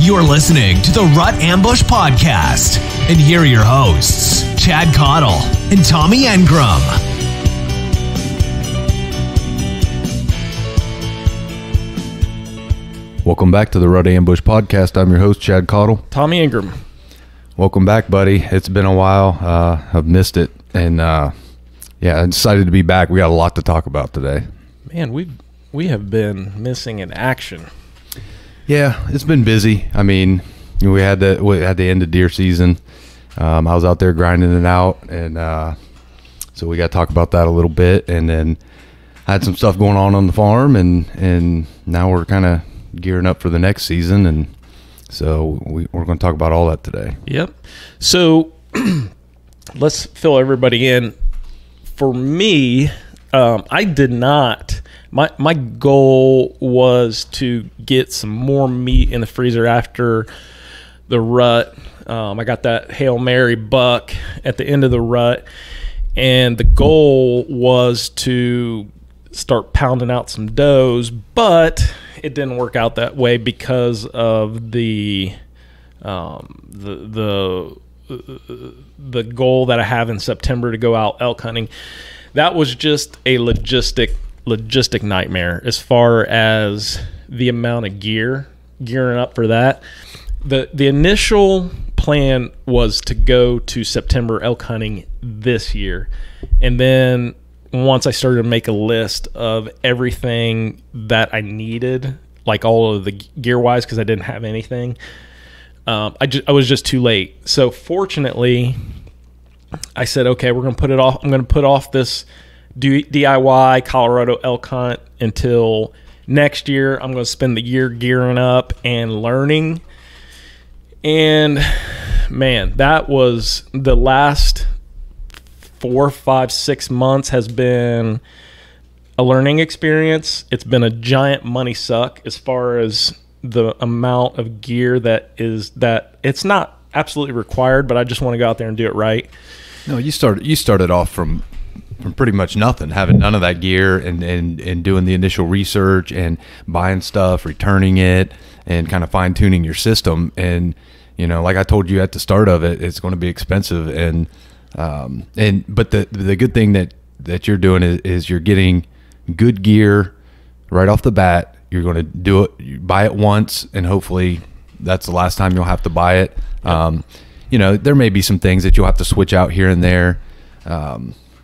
You're listening to the Rut Ambush Podcast. And here are your hosts, Chad Cottle and Tommy Engram. Welcome back to the Rut Ambush Podcast. I'm your host, Chad Cottle. Tommy Engram. Welcome back, buddy. It's been a while. I've missed it. And I'm excited to be back. We got a lot to talk about today. Man, we have been missing in action. Yeah, it's been busy. I mean, we had the end of deer season. I was out there grinding it out, and so we got to talk about that a little bit. And then I had some stuff going on the farm, and now we're kind of gearing up for the next season, and so we're going to talk about all that today. Yep. So let's fill everybody in. For me, I did not. My goal was to get some more meat in the freezer after the rut. I got that Hail Mary buck at the end of the rut, and the goal was to start pounding out some does, but it didn't work out that way because of the goal that I have in September to go out elk hunting. That was just a logistic nightmare as far as the amount of gearing up for that. The initial plan was to go to September elk hunting this year, and then once I started to make a list of everything that I needed, like all of the gear wise, because I didn't have anything, I was just too late. So fortunately, I said, okay, we're going to put it off. I'm going to put off this DIY Colorado elk hunt until next year. I'm going to spend the year gearing up and learning. And man, that was the last 4, 5, 6 months has been a learning experience. It's been a giant money suck as far as the amount of gear that it's not absolutely required, but I just want to go out there and do it right. No, you started off from pretty much nothing, having none of that gear, and doing the initial research and buying stuff, returning it, and kind of fine tuning your system. And like I told you at the start of it, it's going to be expensive. But the good thing that you're doing is you're getting good gear right off the bat. You're going to do it, you buy it once, and hopefully that's the last time you'll have to buy it. Yep. There may be some things that you'll have to switch out here and there.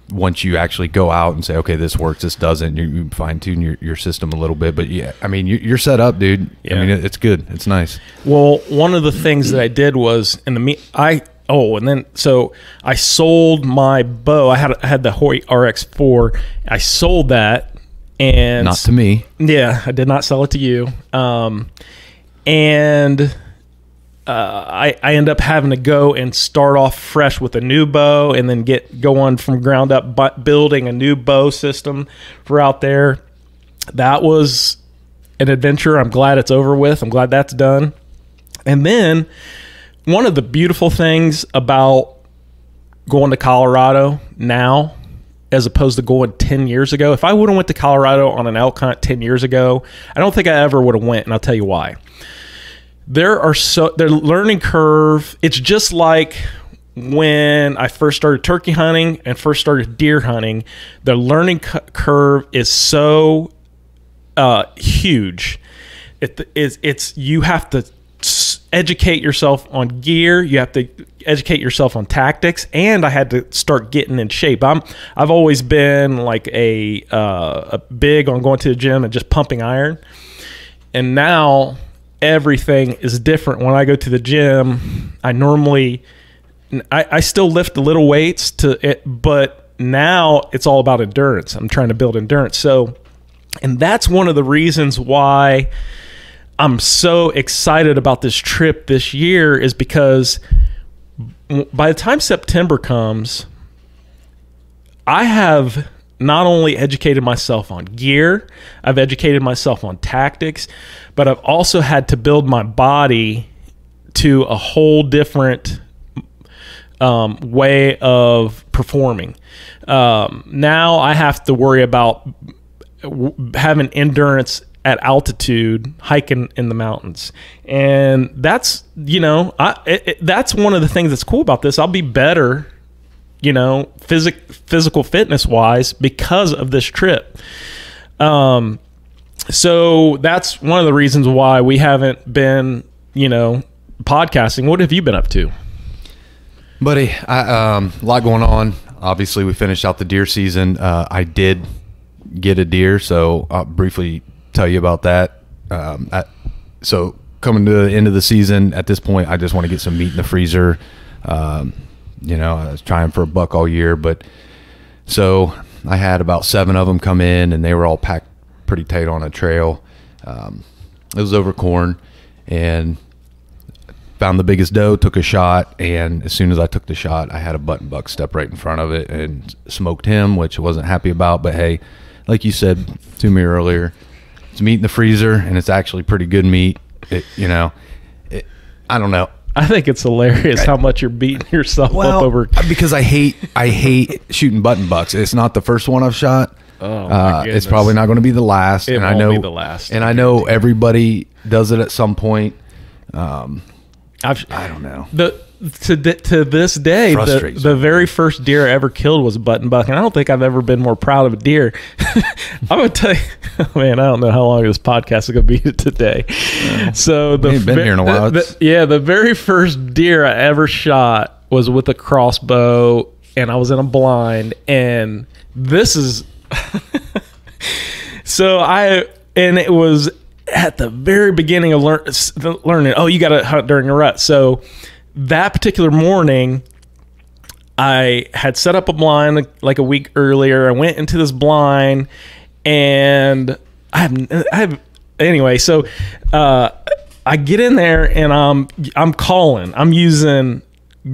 Once you actually go out and say, okay, this works, this doesn't, you fine tune your system a little bit. But yeah, I mean, you're set up, dude. Yeah. I mean, it's good. It's nice. Well, one of the things that I did was so I sold my bow. I had the Hoyt RX4. I sold that. And not to me. Yeah, I did not sell it to you. I end up having to go and start off fresh with a new bow, and then go on from ground up building a new bow system for out there. That was an adventure. I'm glad it's over with. I'm glad that's done. And then one of the beautiful things about going to Colorado now, as opposed to going 10 years ago. If I would have went to Colorado on an elk hunt 10 years ago, I don't think I ever would have went, and I'll tell you why. Their learning curve, it's just like when I first started turkey hunting and first started deer hunting. The learning curve is so huge. You have to educate yourself on gear. You have to educate yourself on tactics, and I had to start getting in shape. I've always been like a big on going to the gym and just pumping iron, and now everything is different. When I go to the gym, I still lift the little weights but now it's all about endurance. I'm trying to build endurance. So, and that's one of the reasons why I'm so excited about this trip this year, is because by the time September comes, I have not only educated myself on gear, I've educated myself on tactics, but I've also had to build my body to a whole different way of performing. Now I have to worry about having endurance at altitude hiking in the mountains. And that's, that's one of the things that's cool about this. I'll be better, physical fitness wise because of this trip. So that's one of the reasons why we haven't been, podcasting. What have you been up to? Buddy, a lot going on. Obviously, we finished out the deer season. I did get a deer, so I'll briefly tell you about that. So coming to the end of the season, at this point, I just want to get some meat in the freezer. I was trying for a buck all year, but so I had about 7 of them come in, and they were all packed pretty tight on a trail. It was over corn, and found the biggest doe, took a shot, and as soon as I took the shot, I had a button buck step right in front of it and smoked him, which I wasn't happy about. But hey, like you said to me earlier, it's meat in the freezer, and it's actually pretty good meat. I don't know. I think it's hilarious how much you're beating yourself up over. Because I hate shooting button bucks. It's not the first one I've shot. Oh my goodness. It's probably not going to be the last. It won't be the last. And I know everybody does it at some point. I don't know. To this day, the very first deer I ever killed was a button buck, and I don't think I've ever been more proud of a deer. I'm gonna tell you, man, I don't know how long this podcast is gonna be today. So you ain't been here in a while. The very first deer I ever shot was with a crossbow, and I was in a blind, and this is and it was at the very beginning of learning. Oh, you got to hunt during a rut. So that particular morning, I had set up a blind like a week earlier. I went into this blind, and I have anyway. So I get in there, and I'm calling. I'm using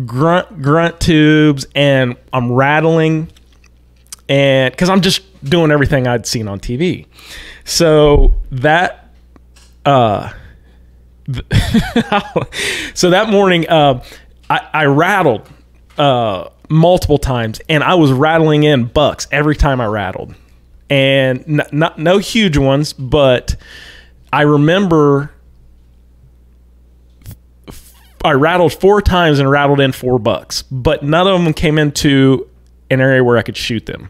grunt tubes, and I'm rattling, and because I'm just doing everything I'd seen on TV. So that. So that morning, I rattled multiple times, and I was rattling in bucks every time I rattled, and no huge ones, but I remember I rattled 4 times and rattled in 4 bucks, but none of them came into an area where I could shoot them.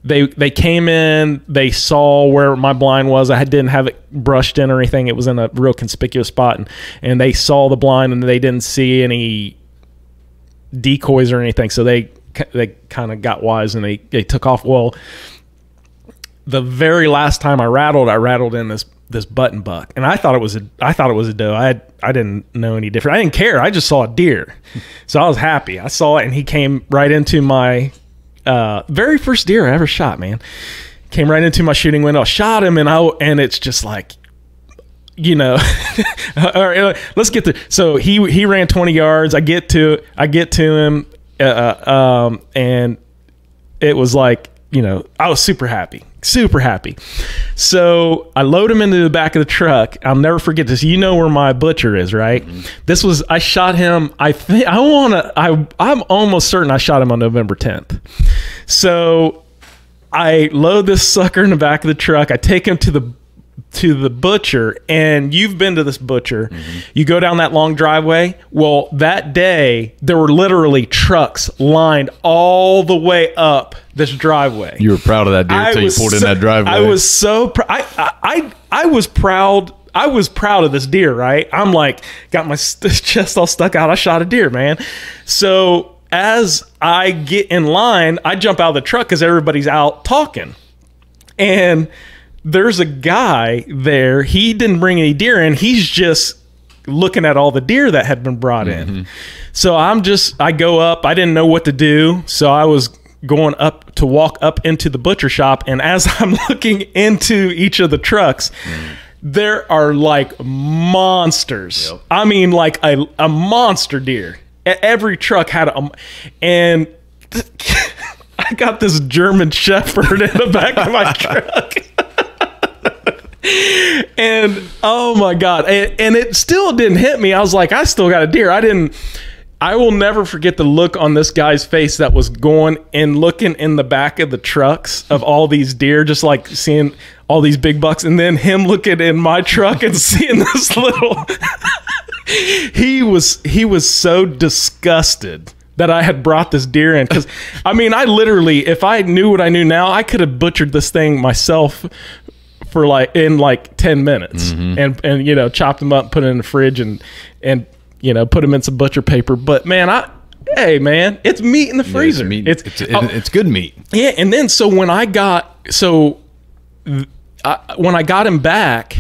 They came in, they saw where my blind was. I didn't have it brushed in or anything. It was in a real conspicuous spot, and they saw the blind, and they didn't see any decoys or anything. So they kind of got wise, and they took off. Well, the very last time I rattled in this button buck, and I thought it was a doe. I didn't know any different. I didn't care. I just saw a deer, so I was happy. I saw it, and he came right into my very first deer I ever shot, man. Came right into my shooting window. I shot him, and it's just like, all right, let's get to. So he ran 20 yards. I get to him, and it was like, I was super happy. So I load him into the back of the truck. I'll never forget this. You know where my butcher is, right? Mm-hmm. I shot him. I'm almost certain I shot him on November 10th. So I load this sucker in the back of the truck. I take him to the butcher, and you've been to this butcher. Mm-hmm. You go down that long driveway. Well, that day there were literally trucks lined all the way up this driveway. You were proud of that deer until you pulled in that driveway. I was so proud. I was proud. I was proud of this deer, right? I'm like, got my chest all stuck out. I shot a deer, man. So as I get in line, I jump out of the truck because everybody's out talking, and there's a guy there. He didn't bring any deer in. He's just looking at all the deer that had been brought in. So I go up. I didn't know what to do. So I was going up to walk up into the butcher shop. And as I'm looking into each of the trucks, there are like monsters. Yep. I mean, like a monster deer. Every truck had and I got this German Shepherd in the back of my truck. And oh my God. And it still didn't hit me. I was like, I still got a deer. I will never forget the look on this guy's face that was going and looking in the back of the trucks of all these deer, just like seeing all these big bucks, and then him looking in my truck and seeing this little. He was so disgusted that I had brought this deer in, because I mean, I literally, if I knew what I knew now, I could have butchered this thing myself for in 10 minutes, and you know, chopped them up, put it in the fridge, and you know, put them in some butcher paper. But man, hey man, it's meat in the freezer. Yeah, it's good meat. Yeah, and then when I got him back,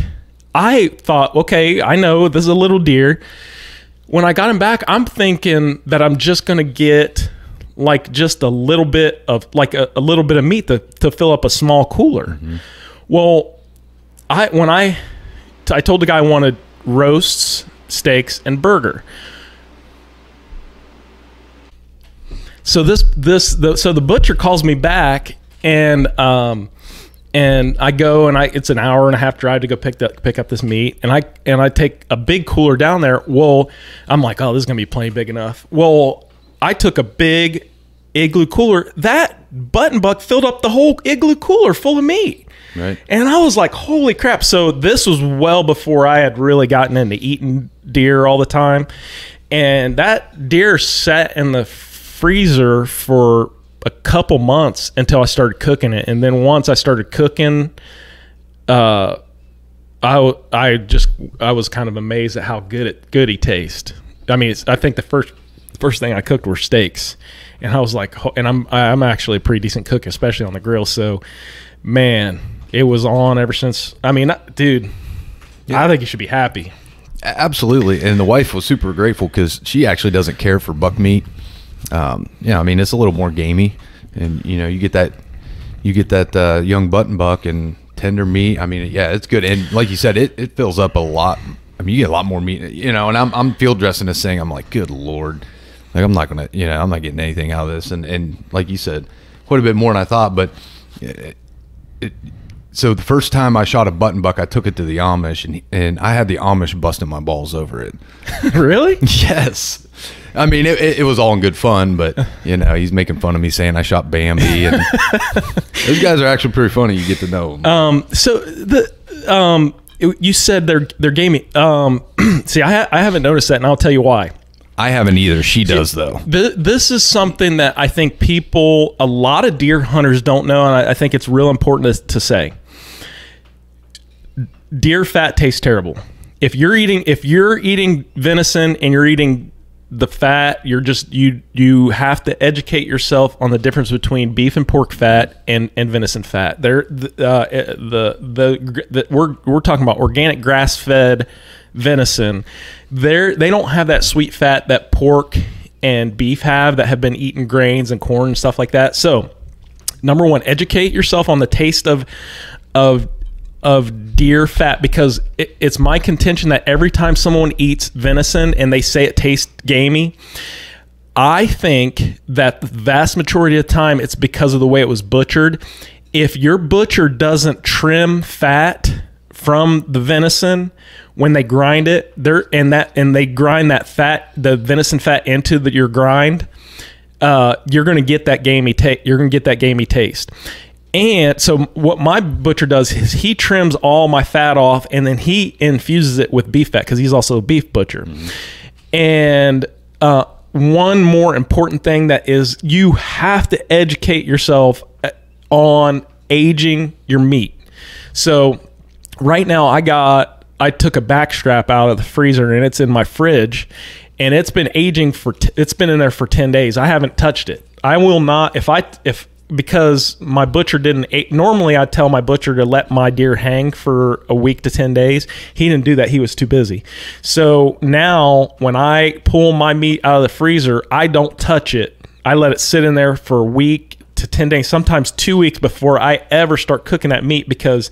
I thought, okay, I know this is a little deer. When I got him back, I'm thinking that I'm just gonna get just a little bit of a little bit of meat to fill up a small cooler. Well, I told the guy I wanted roasts, steaks, and burger. So the butcher calls me back, and I go, and it's an hour and a half drive to go pick up this meat, and I take a big cooler down there. Well, I'm like, oh, this is gonna be plenty big enough. Well, I took a big Igloo cooler. That button buck filled up the whole Igloo cooler full of meat. Right. And I was like, holy crap. So this was well before I had really gotten into eating deer all the time. And that deer sat in the freezer for a couple months until I started cooking it. And then once I started cooking, I was kind of amazed at how good he tastes. I mean, I think the first thing I cooked were steaks, and I was like, and I'm actually a pretty decent cook, especially on the grill. So, man, it was on ever since. I mean, dude, yeah. I think you should be happy. Absolutely. And the wife was super grateful because she actually doesn't care for buck meat. Yeah, I mean, it's a little more gamey, and you know, you get that young button buck and tender meat. I mean, yeah, it's good. And like you said, it fills up a lot. I mean, you get a lot more meat, you know, and I'm field dressing this thing. I'm like, good Lord. Like, I'm not getting anything out of this. And like you said, quite a bit more than I thought. But so the first time I shot a button buck, I took it to the Amish, and I had the Amish busting my balls over it. Really? Yes. I mean, it was all in good fun, but you know, he's making fun of me saying I shot Bambi, and those guys are actually pretty funny. You get to know them. So you said they're gamey. See, I haven't noticed that, and I'll tell you why. I haven't either. She does, though. This is something that I think a lot of deer hunters don't know, and I think it's real important to say. Deer fat tastes terrible. If you're eating venison and you're eating the fat, you have to educate yourself on the difference between beef and pork fat and venison fat. We're talking about organic grass-fed venison. They don't have that sweet fat that pork and beef have that have been eating grains and corn and stuff like that. So, number one, educate yourself on the taste of deer fat, because it's my contention that every time someone eats venison and they say it tastes gamey, I think that the vast majority of the time it's because of the way it was butchered. If your butcher doesn't trim fat from the venison when they grind it, they grind that fat, the venison fat, into your grind, you're going to get that gamey taste. And so what my butcher does is he trims all my fat off, and then he infuses it with beef fat, because he's also a beef butcher. Mm-hmm. And one more important thing that is, you have to educate yourself on aging your meat. So right now I took a back strap out of the freezer, and it's in my fridge, and it's been aging it's been in there for 10 days. I haven't touched it. I will not, because my butcher normally I tell my butcher to let my deer hang for a week to 10 days. He didn't do that. He was too busy. So now when I pull my meat out of the freezer, I don't touch it. I let it sit in there for a week to 10 days, sometimes 2 weeks before I ever start cooking that meat, because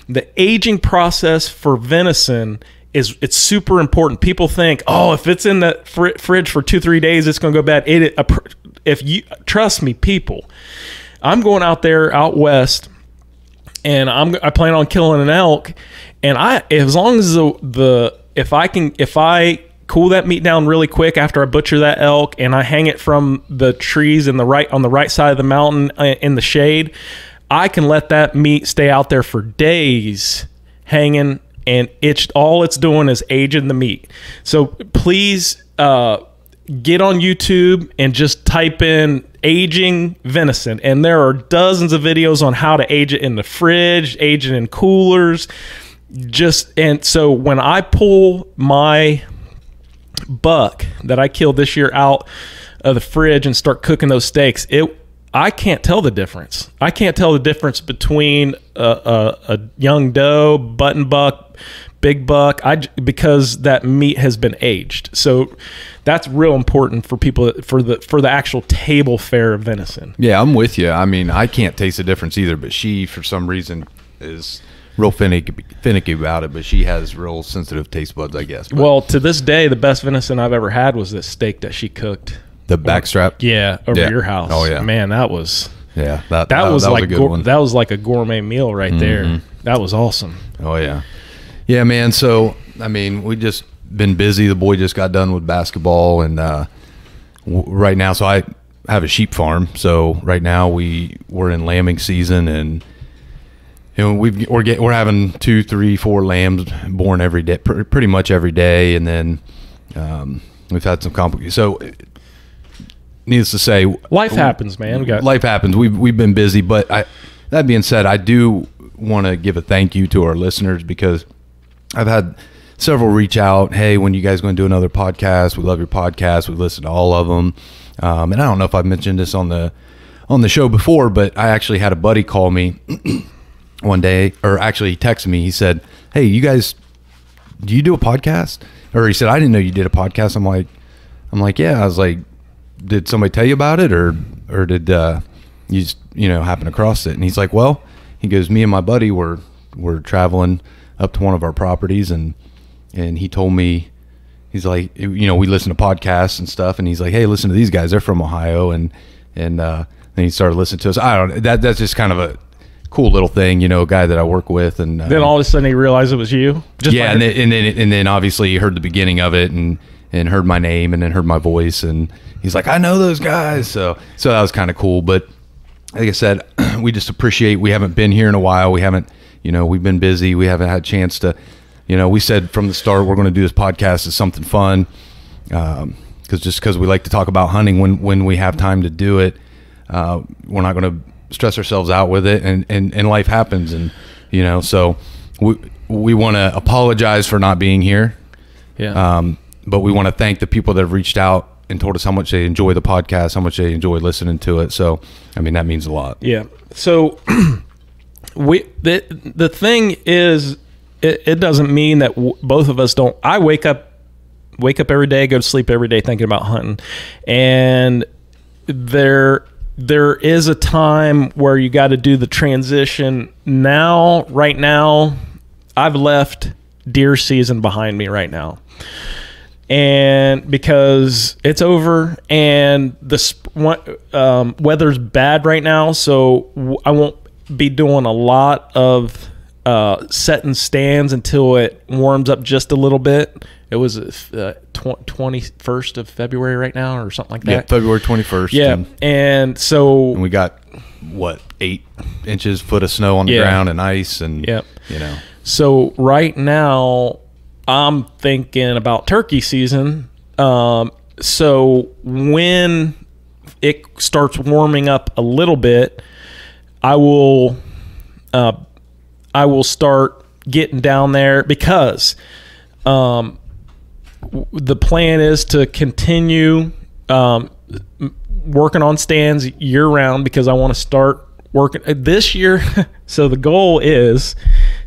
the aging process for venison it's super important. People think, oh, if it's in the fridge for 2-3 days, it's going to go bad. If you trust me, people, I'm going out west, and I plan on killing an elk, and as long as if I cool that meat down really quick after I butcher that elk, and I hang it from the trees on the right side of the mountain in the shade, I can let that meat stay out there for days hanging, and all it's doing is aging the meat. So please get on YouTube and just type in aging venison, and there are dozens of videos on how to age it in the fridge, age it in coolers. And so when I pull my buck that I killed this year out of the fridge and start cooking those steaks, I can't tell the difference. I can't tell the difference between a young doe, button buck, big buck, because that meat has been aged. So that's real important for people, for the actual table fare of venison. Yeah, I'm with you. I mean, I can't taste the difference either, but she, for some reason, is real finicky about it, but she has real sensitive taste buds, I guess. But well, to this day, the best venison I've ever had was this steak that she cooked. the backstrap? Yeah, over your house. Oh, yeah. Man, that was... Yeah, that was like a good one. That was like a gourmet meal right there. That was awesome. Oh, yeah. Yeah, man. So, I mean, we just been busy. The boy just got done with basketball, and right now, so I have a sheep farm. So right now we're in lambing season, and you know we're having 2, 3, 4 lambs born every day, pretty much every day, and then we've had some complications. So needless to say, life happens, man. Life happens. We've been busy, but that being said, I do want to give a thank you to our listeners, because I've had several reach out. Hey, when you guys going to do another podcast? We love your podcast. We listen to all of them. And I don't know if I've mentioned this on the show before, but I actually had a buddy call me one day, or actually he texted me. He said, "Hey, you guys, do you do a podcast?" Or he said, "I didn't know you did a podcast." I'm like, "Yeah." I was like, "Did somebody tell you about it, or did you just, happen across it?" And he's like, "Well," he goes, "me and my buddy were traveling up to one of our properties, and he told me," he's like, we listen to podcasts and stuff, and he's like, "Hey, listen to these guys. They're from Ohio." And then he started listening to us. I don't know. That's just kind of a cool little thing, a guy that I work with. And then all of a sudden he realized it was you. Yeah. And then obviously he heard the beginning of it and heard my name, and then heard my voice, and he's like, "I know those guys." So that was kind of cool. But like I said, we just appreciate, we haven't been here in a while. We haven't, we've been busy. We haven't had a chance to, we said from the start, we're going to do this podcast as something fun. Because we like to talk about hunting when we have time to do it. We're not going to stress ourselves out with it, and life happens. And, so we want to apologize for not being here. Yeah. But we want to thank the people that have reached out and told us how much they enjoy the podcast, how much they enjoy listening to it. So, I mean, that means a lot. Yeah. So the thing is, it doesn't mean that both of us don't. I wake up every day, go to sleep every day thinking about hunting. And there is a time where you got to do the transition. Right now, I've left deer season behind me right now. And because it's over, and the weather's bad right now, so I won't be doing a lot of setting stands until it warms up just a little bit. It was 21st of February right now, or something like that. Yeah, February 21st. Yeah, and so we got 8 inches, foot of snow on the ground, and ice, and So right now, I'm thinking about turkey season. So when it starts warming up a little bit, I will start getting down there, because the plan is to continue working on stands year round, because I want to start working this year. So the goal is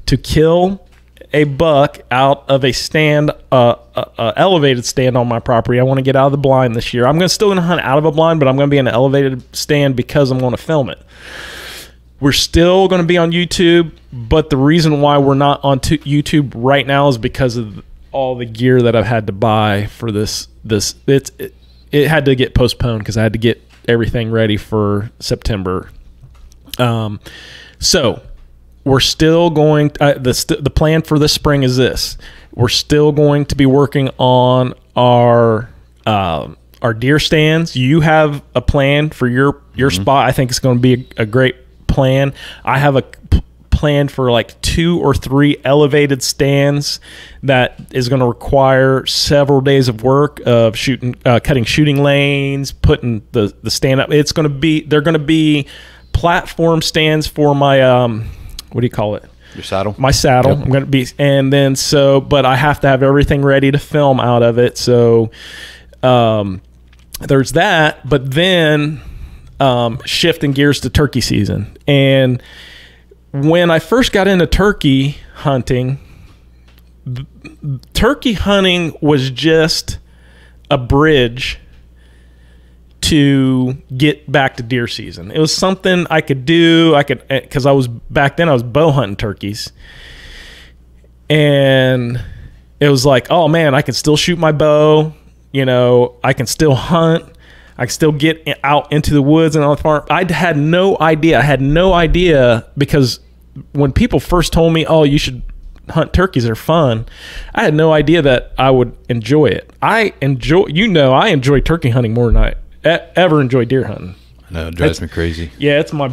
to kill a buck out of a stand, elevated stand on my property. I want to get out of the blind this year. I'm still going to hunt out of a blind, but I'm going to be in an elevated stand because I'm going to film it. We're still going to be on YouTube, but the reason why we're not on YouTube right now is because of all the gear that I've had to buy for this. It had to get postponed because I had to get everything ready for September. So we're still going. The plan for this spring is this: we're still going to be working on our deer stands. You have a plan for your spot. I think it's going to be a great plan. I have a plan for like 2 or 3 elevated stands that is going to require several days of work of cutting shooting lanes, putting the stand up. They're going to be platform stands for my what do you call it? Your saddle? My saddle. Yep. I'm going to be, and then but I have to have everything ready to film out of it. So there's that, but then shifting gears to turkey season. And when I first got into turkey hunting was just a bridge to get back to deer season. It was something I could do. Because back then I was bow hunting turkeys. And it was like, oh man, I can still shoot my bow. I can still hunt. I can still get out into the woods and on the farm. I had no idea because when people first told me, oh, you should hunt turkeys, they're fun, I had no idea that I would enjoy it. I enjoy turkey hunting more than I ever enjoy deer hunting. I know, it drives me crazy. Yeah, that's my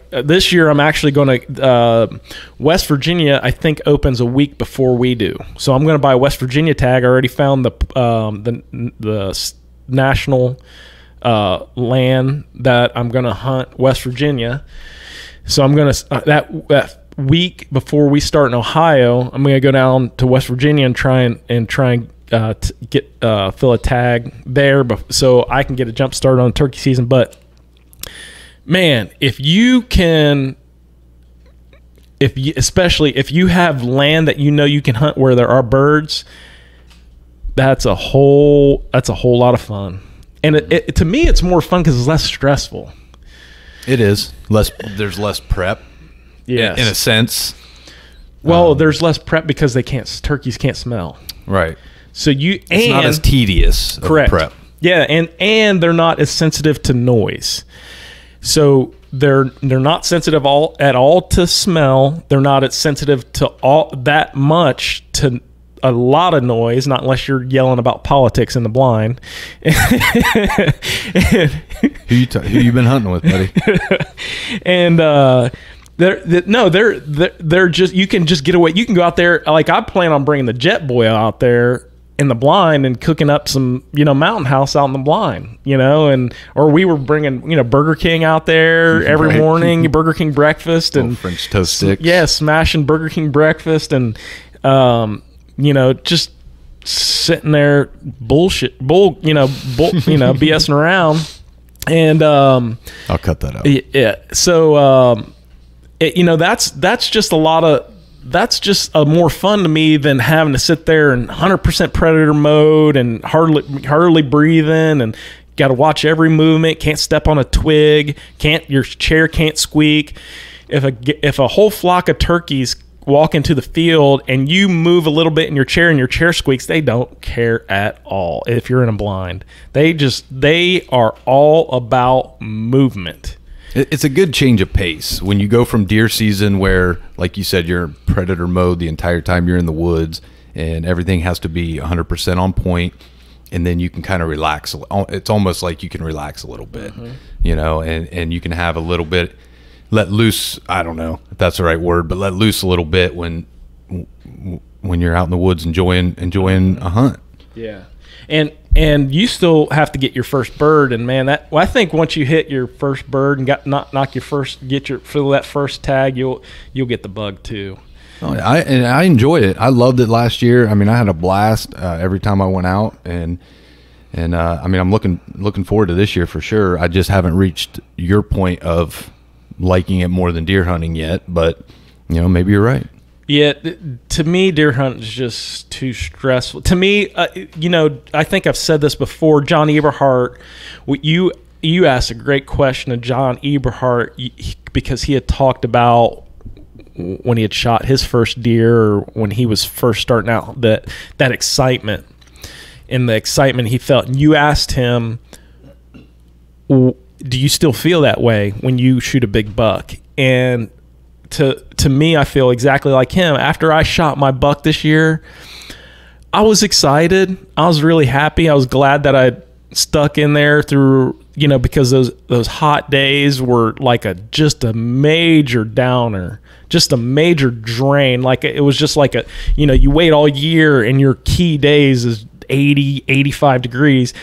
this year I'm actually going to West Virginia. I think opens a week before we do, so I'm going to buy a West Virginia tag. I already found the national land that I'm going to hunt, West Virginia. So I'm going to that week before we start in Ohio, I'm going to go down to West Virginia and try and fill a tag there, so I can get a jump start on turkey season. But man, especially if you have land that you can hunt where there are birds, that's a whole lot of fun. And it to me, it's more fun because it's less stressful. It is there's less prep. Yes. In a sense. Well, there's less prep because turkeys can't smell. Right. So it's not as tedious. Correct. Prep. Yeah, and they're not as sensitive to noise. So they're not sensitive at all to smell. They're not as sensitive to all that much to a lot of noise, not unless you're yelling about politics in the blind. Who you been hunting with, buddy? And they're just, you can just get away. You can go out there. Like I plan on bringing the Jet Boy out there in the blind and cooking up some, Mountain House out in the blind, or we were bringing, Burger King out there every morning, Burger King breakfast and French toast sticks. Yeah. Smashing Burger King breakfast and, just sitting there BSing around. And, I'll cut that out. Yeah. So, that's just a more fun to me than having to sit there in 100% predator mode and hardly breathing and got to watch every movement. Can't step on a twig. Your chair can't squeak. If a whole flock of turkeys walk into the field and you move a little bit in your chair and your chair squeaks, they don't care at all. If you're in a blind, they are all about movement. It's a good change of pace when you go from deer season where, like you said, you're in predator mode the entire time you're in the woods and everything has to be 100% on point, and then you can kind of relax. It's almost like you can relax a little bit, and you can have a little bit, let loose. I don't know if that's the right word, but let loose a little bit when you're out in the woods enjoying a hunt. Yeah. And you still have to get your first bird, and man, I think once you hit your first bird and fill that first tag, you'll get the bug too. Oh, I enjoyed it. I loved it last year. I mean, I had a blast every time I went out, and I'm looking forward to this year for sure. I just haven't reached your point of liking it more than deer hunting yet, but maybe you're right. Yeah, to me, deer hunting is just too stressful. To me, I think I've said this before. John Eberhart, you asked a great question of John Eberhart because he had talked about when he had shot his first deer or when he was first starting out, that excitement and the excitement he felt. And you asked him, do you still feel that way when you shoot a big buck? And to me, I feel exactly like him. After I shot my buck this year, I was excited. I was really happy. I was glad that I stuck in there through, because those hot days were like just a major downer, just a major drain. Like it was just like you wait all year and your key days is 80, 85 degrees.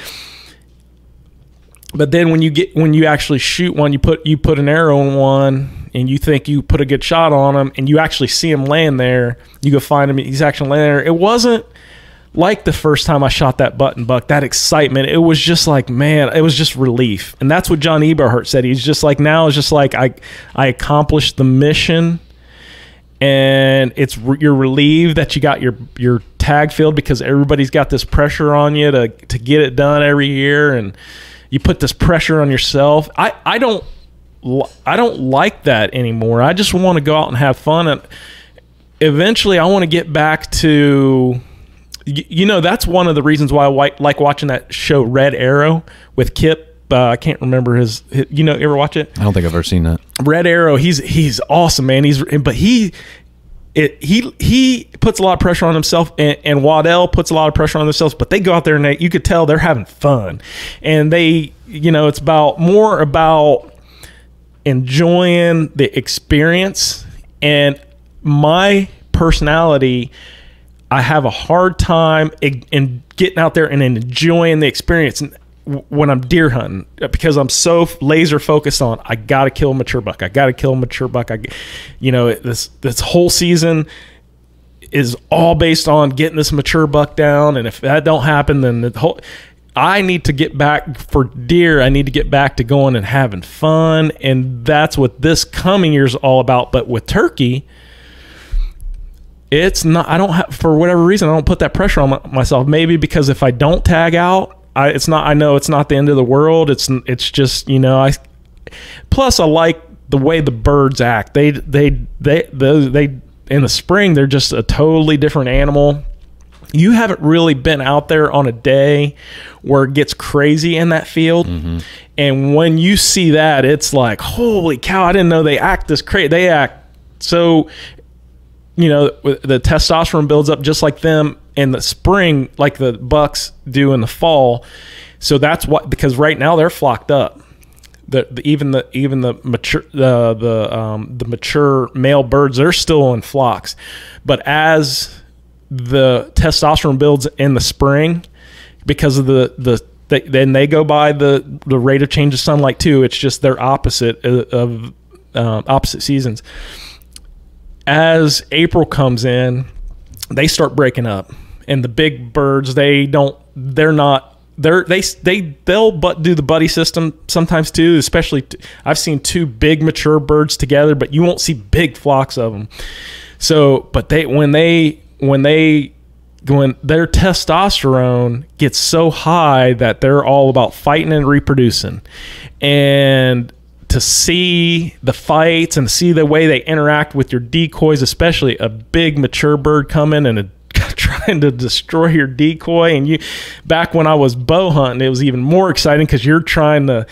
But then when you actually shoot one, you put an arrow in one and you think you put a good shot on him and you actually see him laying there, you go find him, he's actually laying there. It wasn't like the first time I shot that button buck, that excitement. It was just like, man, it was just relief. And that's what John Eberhardt said. He's just like, now it's just like I accomplished the mission, and you're relieved that you got your tag filled, because everybody's got this pressure on you to get it done every year, and you put this pressure on yourself. I don't like that anymore. I just want to go out and have fun, and eventually I want to get back to, that's one of the reasons why I like watching that show Red Arrow with Kip. I can't remember his ever watch it? I don't think I've ever seen that. Red Arrow, he's awesome, man. He puts a lot of pressure on himself, and Waddell puts a lot of pressure on themselves, but they go out there and you could tell they're having fun. And it's more about enjoying the experience. And my personality, I have a hard time in getting out there and enjoying the experience when I'm deer hunting, because I'm so laser focused on, I got to kill a mature buck. This whole season is all based on getting this mature buck down. And if that don't happen, then I need to get back for deer. I need to get back to going and having fun. And that's what this coming year is all about. But with turkey, it's not, for whatever reason, I don't put that pressure on myself. Maybe because if I don't tag out, I know it's not the end of the world. It's just, plus I like the way the birds act. They in the spring, they're just a totally different animal. You haven't really been out there on a day where it gets crazy in that field. Mm-hmm. And when you see that, it's like, holy cow, I didn't know they act this crazy. They act so, the testosterone builds up just like them in the spring, like the bucks do in the fall. So that's because right now they're flocked up. Even the mature male birds, they're still in flocks. But as the testosterone builds in the spring, because of then they go by the rate of change of sunlight too. It's just they're opposite of opposite seasons. As April comes in, they start breaking up, and the big birds, they'll do the buddy system sometimes too. Especially, I've seen two big mature birds together, but you won't see big flocks of them. So, but when their testosterone gets so high that they're all about fighting and reproducing, and to see the fights and see the way they interact with your decoys, especially a big mature bird coming and trying to destroy your decoy. And back when I was bow hunting, it was even more exciting because you're trying to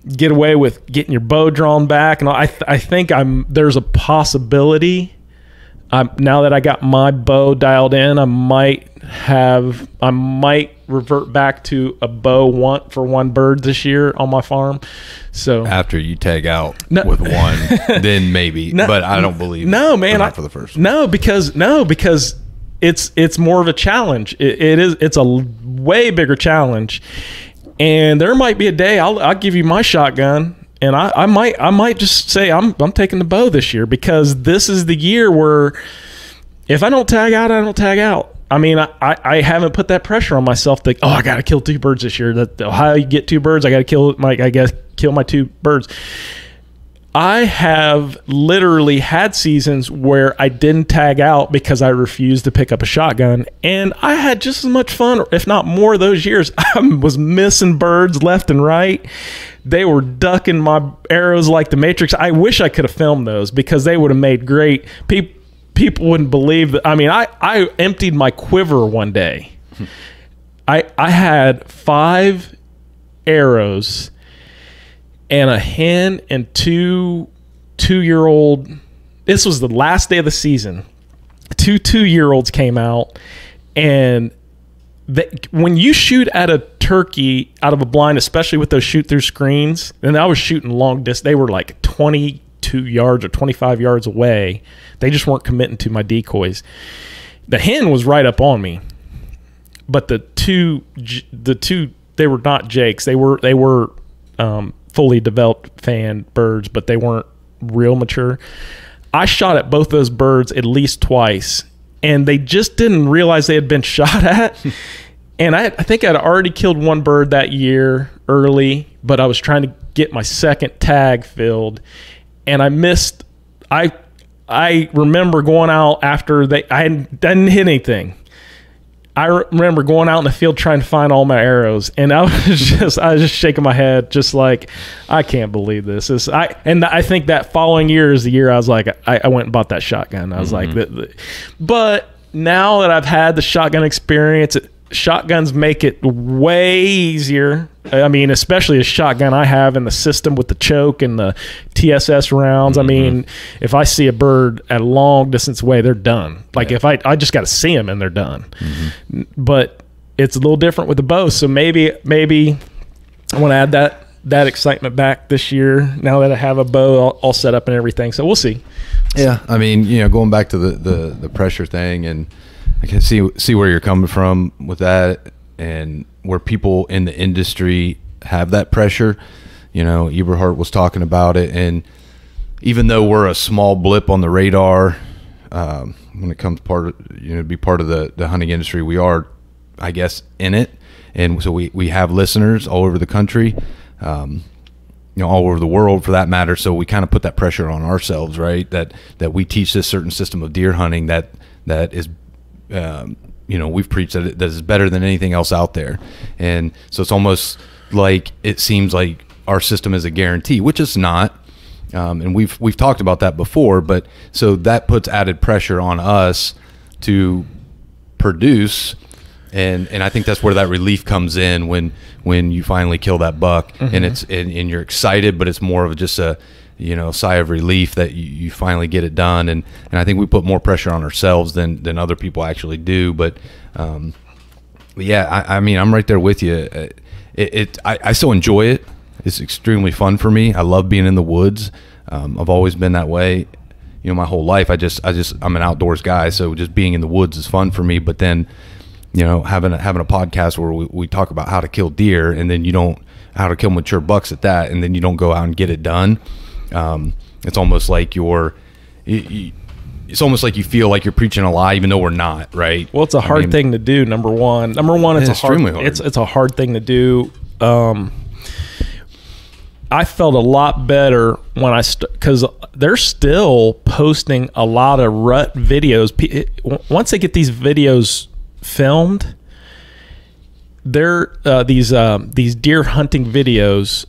get away with getting your bow drawn back. And I think there's a possibility. Now that I got my bow dialed in, I might revert back to a bow for one bird this year on my farm. So after you tag out with one, then maybe. But I don't believe. No, man, not for the first one. No, because it's more of a challenge. It's a way bigger challenge, and there might be a day I'll give you my shotgun. And I might just say I'm taking the bow this year, because this is the year where if I don't tag out, I don't tag out. I mean, I haven't put that pressure on myself that, I got to kill 2 birds this year. That how you get 2 birds, I got to kill my 2 birds. I have literally had seasons where I didn't tag out because I refused to pick up a shotgun, and I had just as much fun, if not more, those years. I was missing birds left and right. They were ducking my arrows like the Matrix. I wish I could have filmed those, because they would have made great. People wouldn't believe that. I mean, I emptied my quiver one day. I had 5 arrows and a hen and 2 2-year-old. This was the last day of the season. 2 2-year-olds came out, and when you shoot at a turkey out of a blind, especially with those shoot through screens. And I was shooting long distance. They were like 22 yards or 25 yards away. They just weren't committing to my decoys. The hen was right up on me, but the two they were not jakes. They were fully developed fan birds, but they weren't real mature. I shot at both those birds at least twice, and they just didn't realize they had been shot at. And I think I'd already killed one bird that year early, but I was trying to get my second tag filled, and I missed. I remember going out after I didn't hit anything. I remember going out in the field trying to find all my arrows, and I was just shaking my head, just like, I can't believe this. I think that following year is the year I was like, I went and bought that shotgun. I was like, but now that I've had the shotgun experience, shotguns make it way easier. I mean, especially a shotgun I have in the system with the choke and the TSS rounds. I mean, if I see a bird at a long distance away, they're done. Like if I just got to see them and they're done. But it's a little different with the bow. So maybe I want to add that excitement back this year now that I have a bow all set up and everything. So we'll see. Yeah, I mean, going back to the pressure thing, and I can see where you're coming from with that, and where people in the industry have that pressure. Eberhard was talking about it, and even though we're a small blip on the radar, when it comes to be part of the hunting industry, we are, I guess, in it, and so we have listeners all over the country, all over the world for that matter. So we kind of put that pressure on ourselves, right? That we teach this certain system of deer hunting that is. We've preached that is better than anything else out there, and so it's almost like it seems like our system is a guarantee, which it's not. And we've talked about that before, but so that puts added pressure on us to produce, and I think that's where that relief comes in when you finally kill that buck, and and you're excited, but it's more of just a sigh of relief that you finally get it done. And I think we put more pressure on ourselves than other people actually do. But yeah, I mean, I'm right there with you. I still enjoy it. It's extremely fun for me. I love being in the woods. I've always been that way, my whole life. I'm an outdoors guy. So just being in the woods is fun for me. But then, having a podcast where we talk about how to kill deer, and then how to kill mature bucks at that, and then you don't go out and get it done. It's almost like it's almost like you feel like you're preaching a lie, even though we're not, right? Well, it's a hard thing to do. Number one, it's extremely hard. It's a hard thing to do. I felt a lot better when because they're still posting a lot of rut videos. Once they get these videos filmed, they're these deer hunting videos.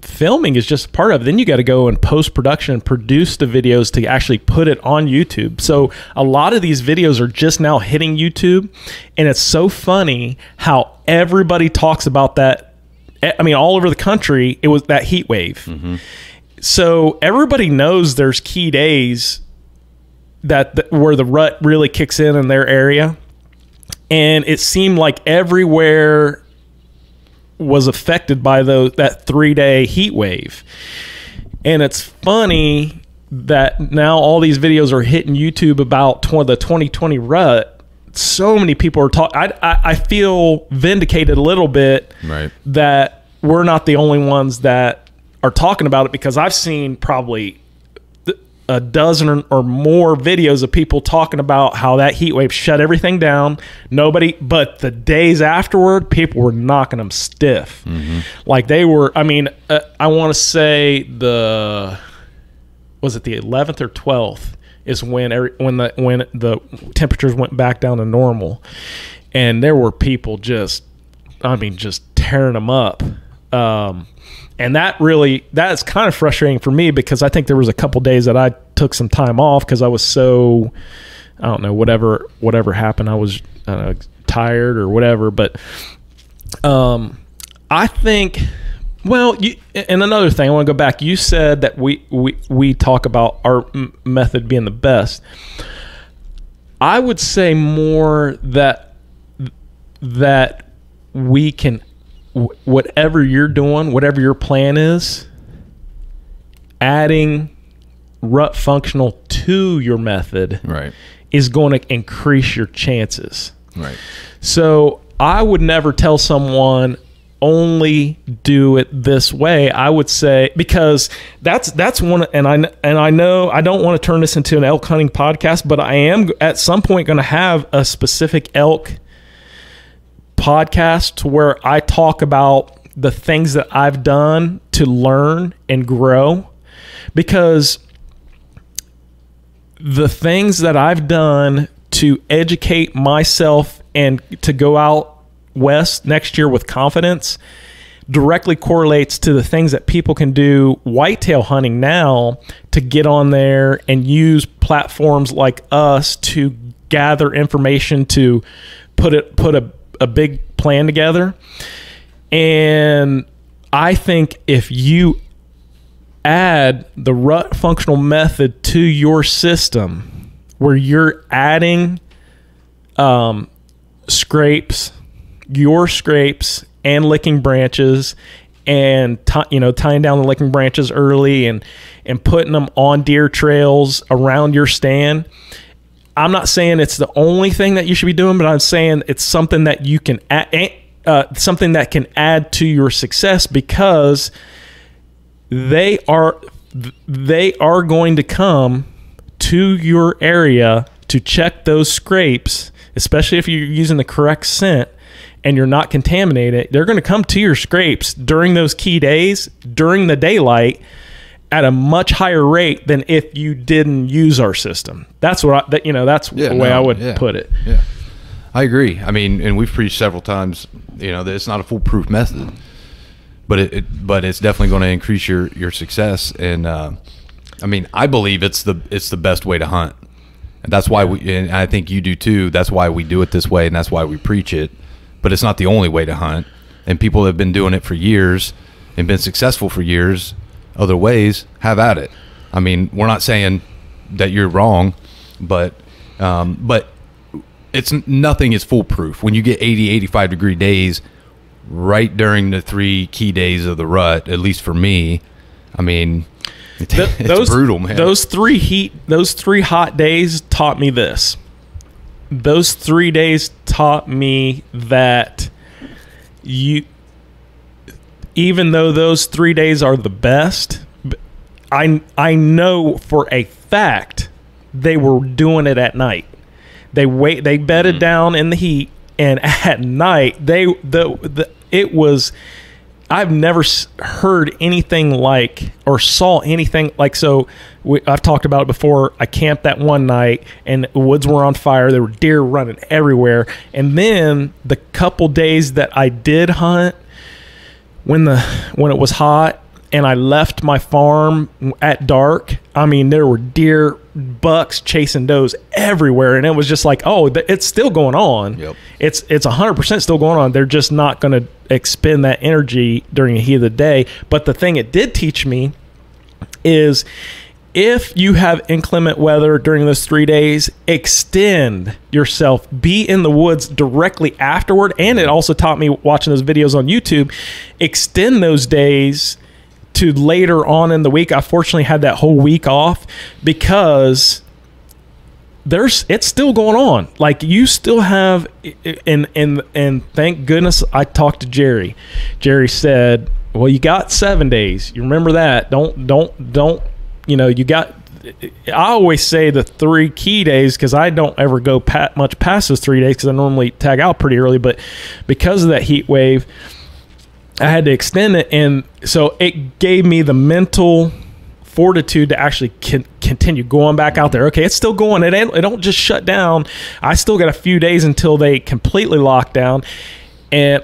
Filming is just part of it. Then you got to go and post-production and produce the videos to actually put it on YouTube. So a lot of these videos are just now hitting YouTube, and it's so funny how everybody talks about that. I mean, all over the country, it was that heat wave. So everybody knows there's key days where the rut really kicks in their area, and it seemed like everywhere was affected by that 3-day heat wave. And it's funny that now all these videos are hitting YouTube about the 2020 rut. So many people are talking. I feel vindicated a little bit, right, that we're not the only ones that are talking about it, because I've seen probably a dozen or more videos of people talking about how that heat wave shut everything down. But the days afterward, people were knocking them stiff. Like they were, I mean, I want to say was it the 11th or 12th is when the temperatures went back down to normal. And there were people just tearing them up. And that's kind of frustrating for me, because I think there was a couple days that I took some time off because I was so, I don't know, whatever happened. I was tired or whatever. But I think, well, and another thing, I want to go back. You said that we talk about our method being the best. I would say more that we can, whatever you're doing, whatever your plan is, adding rut functional to your method is going to increase your chances. Right. So I would never tell someone only do it this way. I would say, because that's one, and I know I don't want to turn this into an elk hunting podcast, but I am at some point going to have a specific elk podcast where I talk about the things that I've done to learn and grow, because the things that I've done to educate myself and to go out west next year with confidence directly correlates to the things that people can do whitetail hunting now to get on there and use platforms like us to gather information to put a big plan together. And I think if you add the rut functional method to your system, where you're adding your scrapes and licking branches, and tying down the licking branches early and putting them on deer trails around your stand. I'm not saying it's the only thing that you should be doing, but I'm saying it's something that you can something that can add to your success, because they are going to come to your area to check those scrapes, especially if you're using the correct scent and you're not contaminated. They're going to come to your scrapes during those key days, during the daylight, at a much higher rate than if you didn't use our system. That's what the way I would put it. Yeah, I agree. I mean, and we've preached several times, that it's not a foolproof method, but it's definitely going to increase your success. And I mean, I believe it's the best way to hunt, and that's why and I think you do too. That's why we do it this way, and that's why we preach it. But it's not the only way to hunt, and people have been doing it for years and been successful for years. Other ways, have at it. I mean, we're not saying that you're wrong, but it's nothing is foolproof. When you get 80, 85 degree days right during the 3 key days of the rut, at least for me, I mean, it's brutal, man. Those three hot days taught me this. Those 3 days taught me that even though those 3 days are the best, I know for a fact they were doing it at night. They bedded down in the heat, and at night it was. I've never heard anything like or saw anything like. So I've talked about it before. I camped that one night, and the woods were on fire. There were deer running everywhere. And then the couple days that I did hunt, when it was hot and I left my farm at dark, I mean, there were deer, bucks chasing does everywhere, and it was just like, oh, it's still going on. Yep. It's 100% still going on. They're just not going to expend that energy during the heat of the day. But the thing it did teach me is, if you have inclement weather during those 3 days, extend yourself. Be in the woods directly afterward. And it also taught me, watching those videos on YouTube, extend those days to later on in the week. I fortunately had that whole week off, because it's still going on. Like, you still have, and thank goodness I talked to Jerry. Jerry said, well, you got 7 days. You remember that. Don't. You got, I always say the 3 key days, because I don't ever go much past those 3 days, because I normally tag out pretty early. But because of that heat wave, I had to extend it. And so it gave me the mental fortitude to actually continue going back out there. Okay, it's still going. It don't just shut down. I still got a few days until they completely lock down. And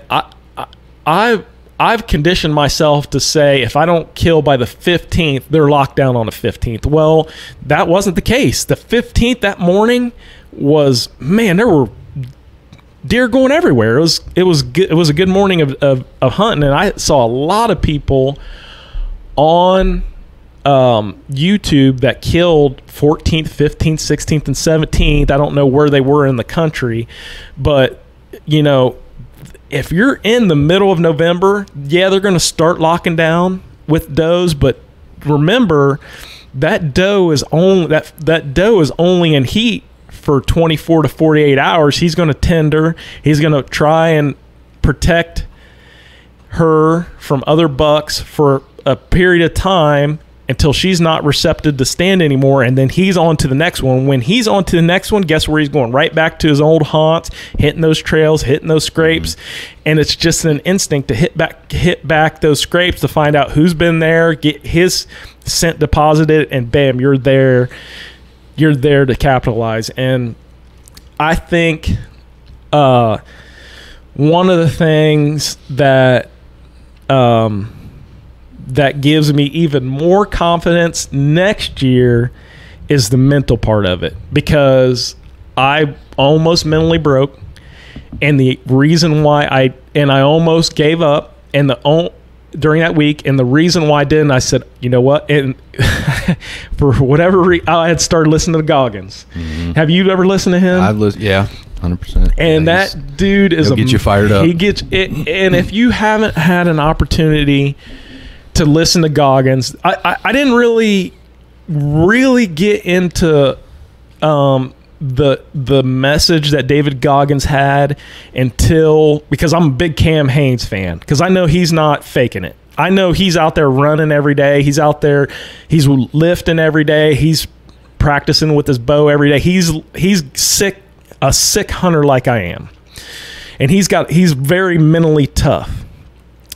I've conditioned myself to say, if I don't kill by the 15th, they're locked down on the 15th. Well, that wasn't the case. The 15th, that morning, was, man, there were deer going everywhere. It was good. It was a good morning of hunting, and I saw a lot of people on YouTube that killed 14th, 15th, 16th, and 17th. I don't know where they were in the country, but if you're in the middle of November, yeah, they're going to start locking down with does, but remember that doe is only in heat for 24 to 48 hours. He's going to tender. He's going to try and protect her from other bucks for a period of time until she's not receptive to stand anymore, and then he's on to the next one. When he's on to the next one, guess where he's going? Right back to his old haunts, hitting those trails, hitting those scrapes, and it's just an instinct to hit back those scrapes to find out who's been there, get his scent deposited, and bam, you're there to capitalize. And I think one of the things that that gives me even more confidence next year is the mental part of it, because I almost mentally broke, and the reason why I almost gave up during that week, and the reason why I didn't, I said, you know what, and for whatever reason, I had started listening to Goggins. Have you ever listened to him? I've listened, yeah, 100%. And that dude is get you fired up. He gets it, and if you haven't had an opportunity to listen to Goggins, I didn't really get into the message that David Goggins had because I'm a big Cam Hanes fan, because I know he's not faking it. I know he's out there running every day. He's out there, he's lifting every day. He's practicing with his bow every day. He's a sick hunter like I am, and he's very mentally tough.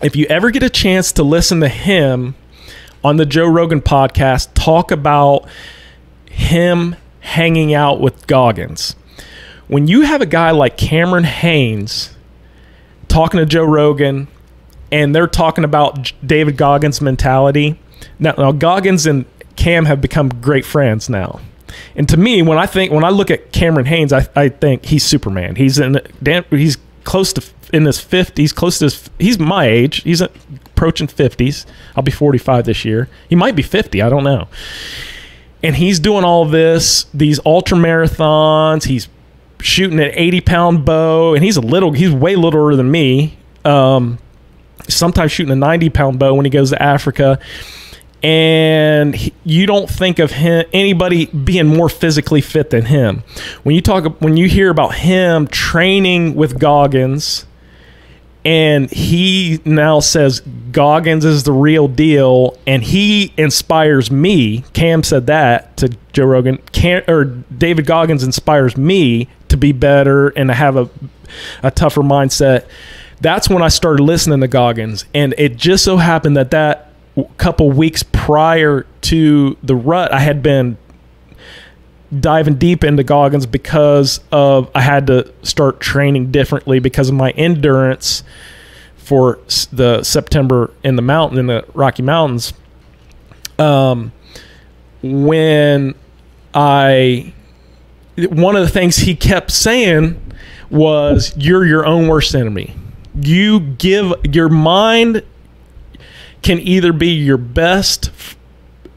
If you ever get a chance to listen to him on the Joe Rogan podcast, talk about him hanging out with Goggins. When you have a guy like Cameron Hanes talking to Joe Rogan, and they're talking about David Goggins' mentality. Now Goggins and Cam have become great friends now. And to me, when I look at Cameron Hanes, I think he's Superman. He's close to in his 50s, he's my age. He's approaching 50s. I'll be 45 this year. He might be 50. I don't know. And he's doing all these ultra marathons. He's shooting an 80-pound bow, and he's way littler than me. Sometimes shooting a 90-pound bow when he goes to Africa. And you don't think of anybody being more physically fit than him. When you hear about him training with Goggins, and he now says Goggins is the real deal, and he inspires me. Cam said that to Joe Rogan. David Goggins inspires me to be better and to have a tougher mindset. That's when I started listening to Goggins, and it just so happened that couple weeks prior to the rut, I had been diving deep into Goggins because I had to start training differently because of my endurance for the September in the Rocky Mountains. One of the things he kept saying was, you're your own worst enemy. Your mind can either be your best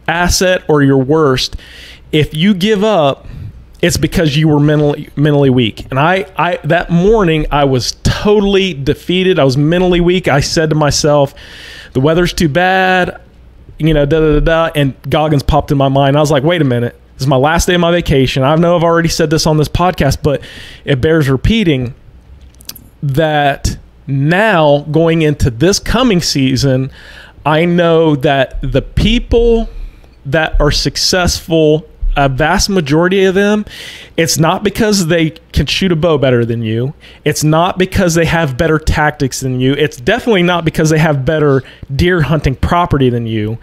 asset or your worst. If you give up, it's because you were mentally weak. And I that morning I was totally defeated. I was mentally weak. I said to myself, the weather's too bad, and Goggins popped in my mind. I was like, wait a minute. This is my last day of my vacation. I know I've already said this on this podcast, but it bears repeating that now going into this coming season, I know that the people that are successful, a vast majority of them, it's not because they can shoot a bow better than you. It's not because they have better tactics than you. It's definitely not because they have better deer hunting property than you.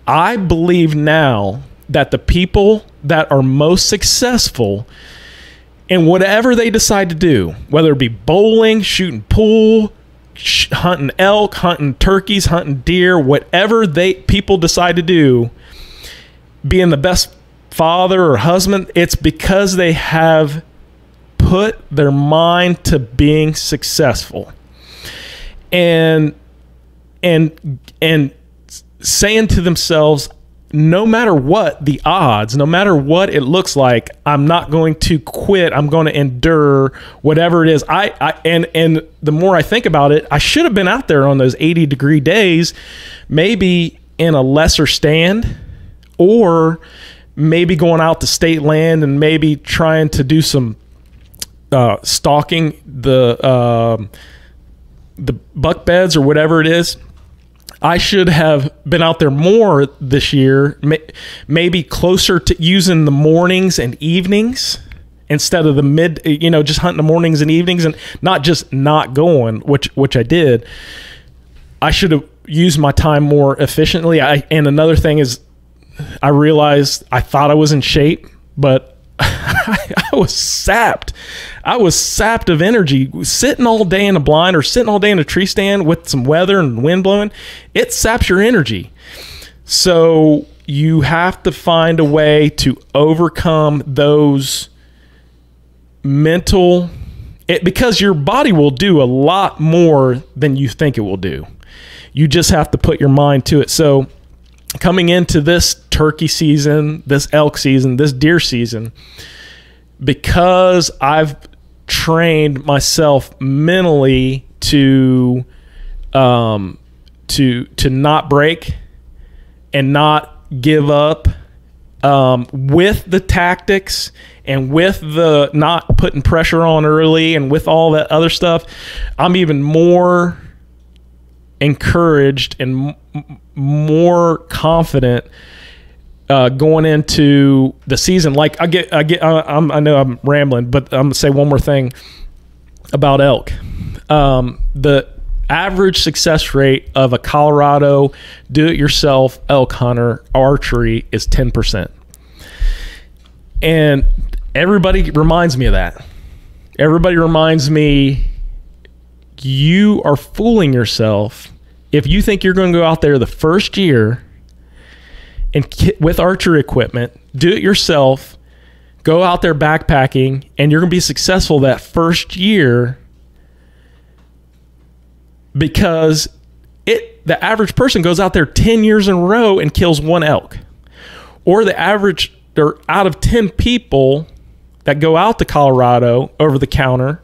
I believe now that the people that are most successful in whatever they decide to do, whether it be bowling, shooting pool, hunting elk, hunting turkeys, hunting deer, whatever people decide to do, being the best father or husband, it's because they have put their mind to being successful and saying to themselves, no matter what the odds, no matter what it looks like, I'm not going to quit. I'm going to endure whatever it is. And the more I think about it, I should have been out there on those 80-degree days, maybe in a lesser stand, or maybe going out to state land and maybe trying to do some stalking the buck beds or whatever it is. I should have been out there more this year, maybe closer to using the mornings and evenings instead of the just hunting the mornings and evenings, and not just not going, which I did. I should have used my time more efficiently. And another thing is, I realized I thought I was in shape, but I was sapped. I was sapped of energy. Sitting all day in a blind or sitting all day in a tree stand with some weather and wind blowing, it saps your energy. So you have to find a way to overcome those mental, because your body will do a lot more than you think it will do. You just have to put your mind to it. So coming into this turkey season, this elk season, this deer season, because I've trained myself mentally to not break and not give up, with the tactics and with the not putting pressure on early and with all that other stuff, I'm even more encouraged and more confident going into the season. Like I know I'm rambling, but I'm gonna say one more thing about elk. The average success rate of a Colorado do-it-yourself elk hunter archery is 10%. And everybody reminds me of that. Everybody reminds me, you are fooling yourself if you think you're going to go out there the first year and with archery equipment, do it yourself, go out there backpacking, and you're going to be successful that first year, because the average person goes out there 10 years in a row and kills one elk. Or the average, or out of 10 people that go out to Colorado over the counter,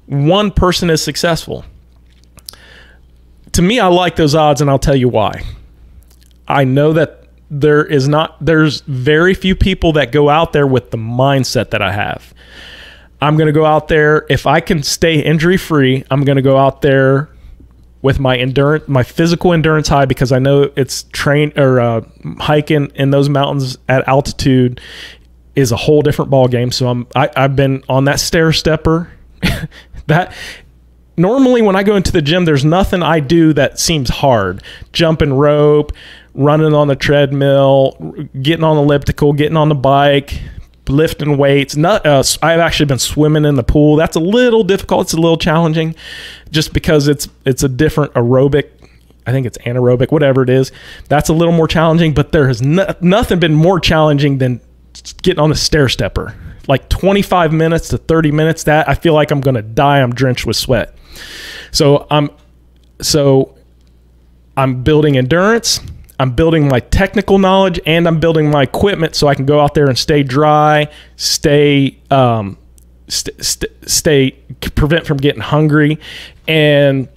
one person is successful. To me, I like those odds, and I'll tell you why. I know that there's very few people that go out there with the mindset that I have. I'm going to go out there, if I can stay injury free, I'm going to go out there with my endurance, my physical endurance high, because I know it's hiking in those mountains at altitude is a whole different ball game. So I've been on that stair stepper. That normally when I go into the gym, there's nothing I do that seems hard. Jumping rope, running on the treadmill, getting on the elliptical, getting on the bike, lifting weights. I've actually been swimming in the pool. That's a little difficult. It's a little challenging, just because it's a different aerobic. I think it's anaerobic, whatever it is. That's a little more challenging. But there has nothing been more challenging than getting on the stair stepper. Like 25 minutes to 30 minutes. That I feel like I'm going to die. I'm drenched with sweat. So I'm building endurance. I'm building my technical knowledge, and I'm building my equipment so I can go out there and stay dry, prevent from getting hungry, and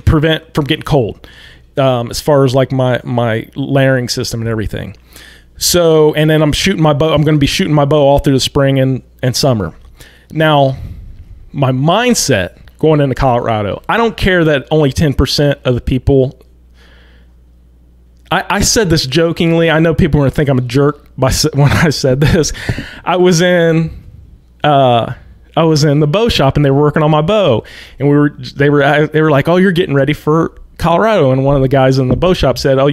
prevent from getting cold. As far as like my layering system and everything. So, and then I'm shooting my bow. I'm going to be shooting my bow all through the spring and summer. Now, my mindset going into Colorado, I don't care that only 10% of the people. I said this jokingly. I know people are going to think I'm a jerk when I said this. I was in the bow shop, and they were working on my bow, and they were like, "Oh, you're getting ready for Colorado." And one of the guys in the bow shop said, "Oh,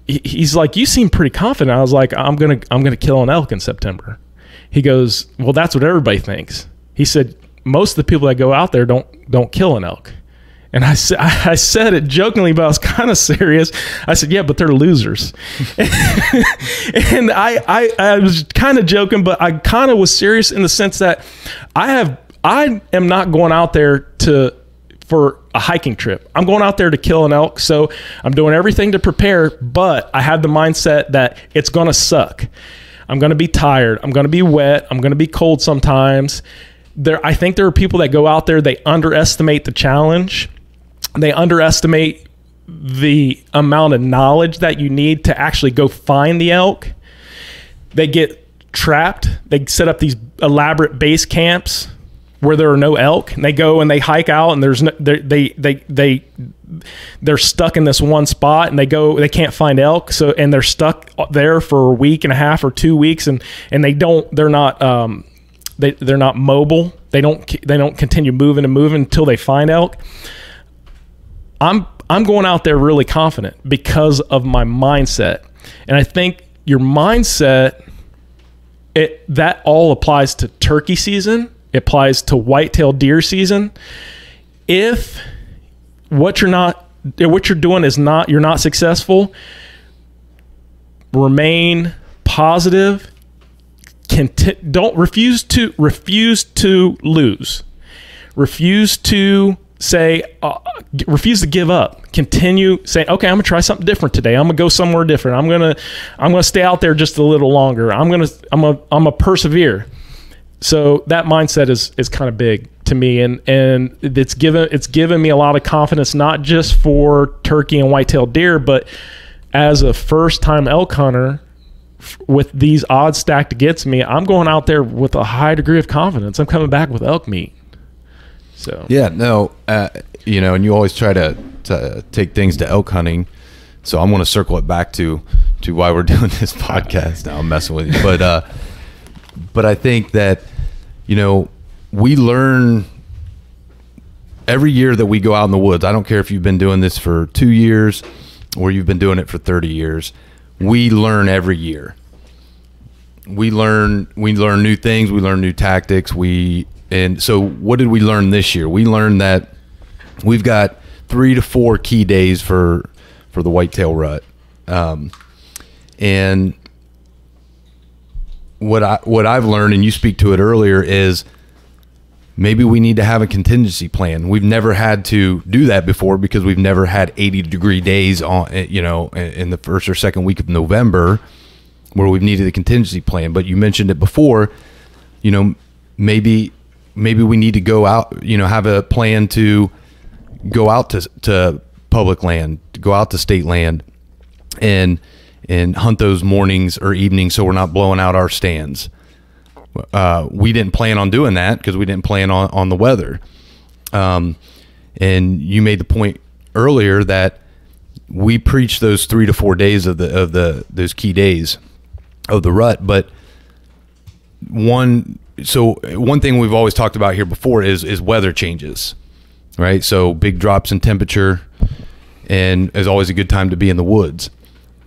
he's like, you seem pretty confident." I was like, I'm gonna kill an elk in September. He goes, "Well, that's what everybody thinks." He said, "Most of the people that go out there don't kill an elk." And I said it jokingly, but I was kind of serious. I said, "Yeah, but they're losers." And I was kind of joking, but I kind of was serious in the sense that I am not going out there for a hiking trip. I'm going out there to kill an elk, so I'm doing everything to prepare, but I have the mindset that it's going to suck. I'm going to be tired. I'm going to be wet. I'm going to be cold sometimes. I think there are people that go out there, they underestimate the challenge. They underestimate the amount of knowledge that you need to actually go find the elk. They get trapped. They set up these elaborate base camps where there are no elk, and they go and they hike out, and there's no, they're stuck in this one spot, and they can't find elk. So, and they're stuck there for a week and a half or 2 weeks, and they're not mobile. They don't continue moving until they find elk. I'm going out there really confident because of my mindset. And I think your mindset, that all applies to turkey season. It applies to whitetail deer season. If what you're doing is you're not successful, remain positive. Don't refuse to lose. Refuse to say, refuse to give up. Continue saying, okay, I'm gonna try something different today. I'm gonna go somewhere different. I'm gonna stay out there just a little longer. I'm gonna persevere. So that mindset is kind of big to me, and it's given me a lot of confidence, not just for turkey and white-tailed deer, but as a first-time elk hunter. With these odds stacked against me, I'm going out there with a high degree of confidence. I'm coming back with elk meat. So yeah, no, and you always try to take things to elk hunting. So I'm going to circle it back to why we're doing this podcast. Now I'm messing with you, but I think that we learn every year that we go out in the woods. I don't care if you've been doing this for 2 years or you've been doing it for 30 years. We learn every year. We learn new things. We learn new tactics. And so what did we learn this year? We learned that we've got 3 to 4 key days for the whitetail rut. And what I've learned, and you speak to it earlier, is maybe we need to have a contingency plan. We've never had to do that before because we've never had 80-degree days on, in the first or second week of November where we've needed a contingency plan. But you mentioned it before, maybe we need to go out, have a plan to go out to public land, to go out to state land and hunt those mornings or evenings so we're not blowing out our stands. We didn't plan on doing that because we didn't plan on the weather. And you made the point earlier that we preach those 3 to 4 days of those key days of the rut. But one thing we've always talked about here before is weather changes, right? So big drops in temperature, and is always a good time to be in the woods.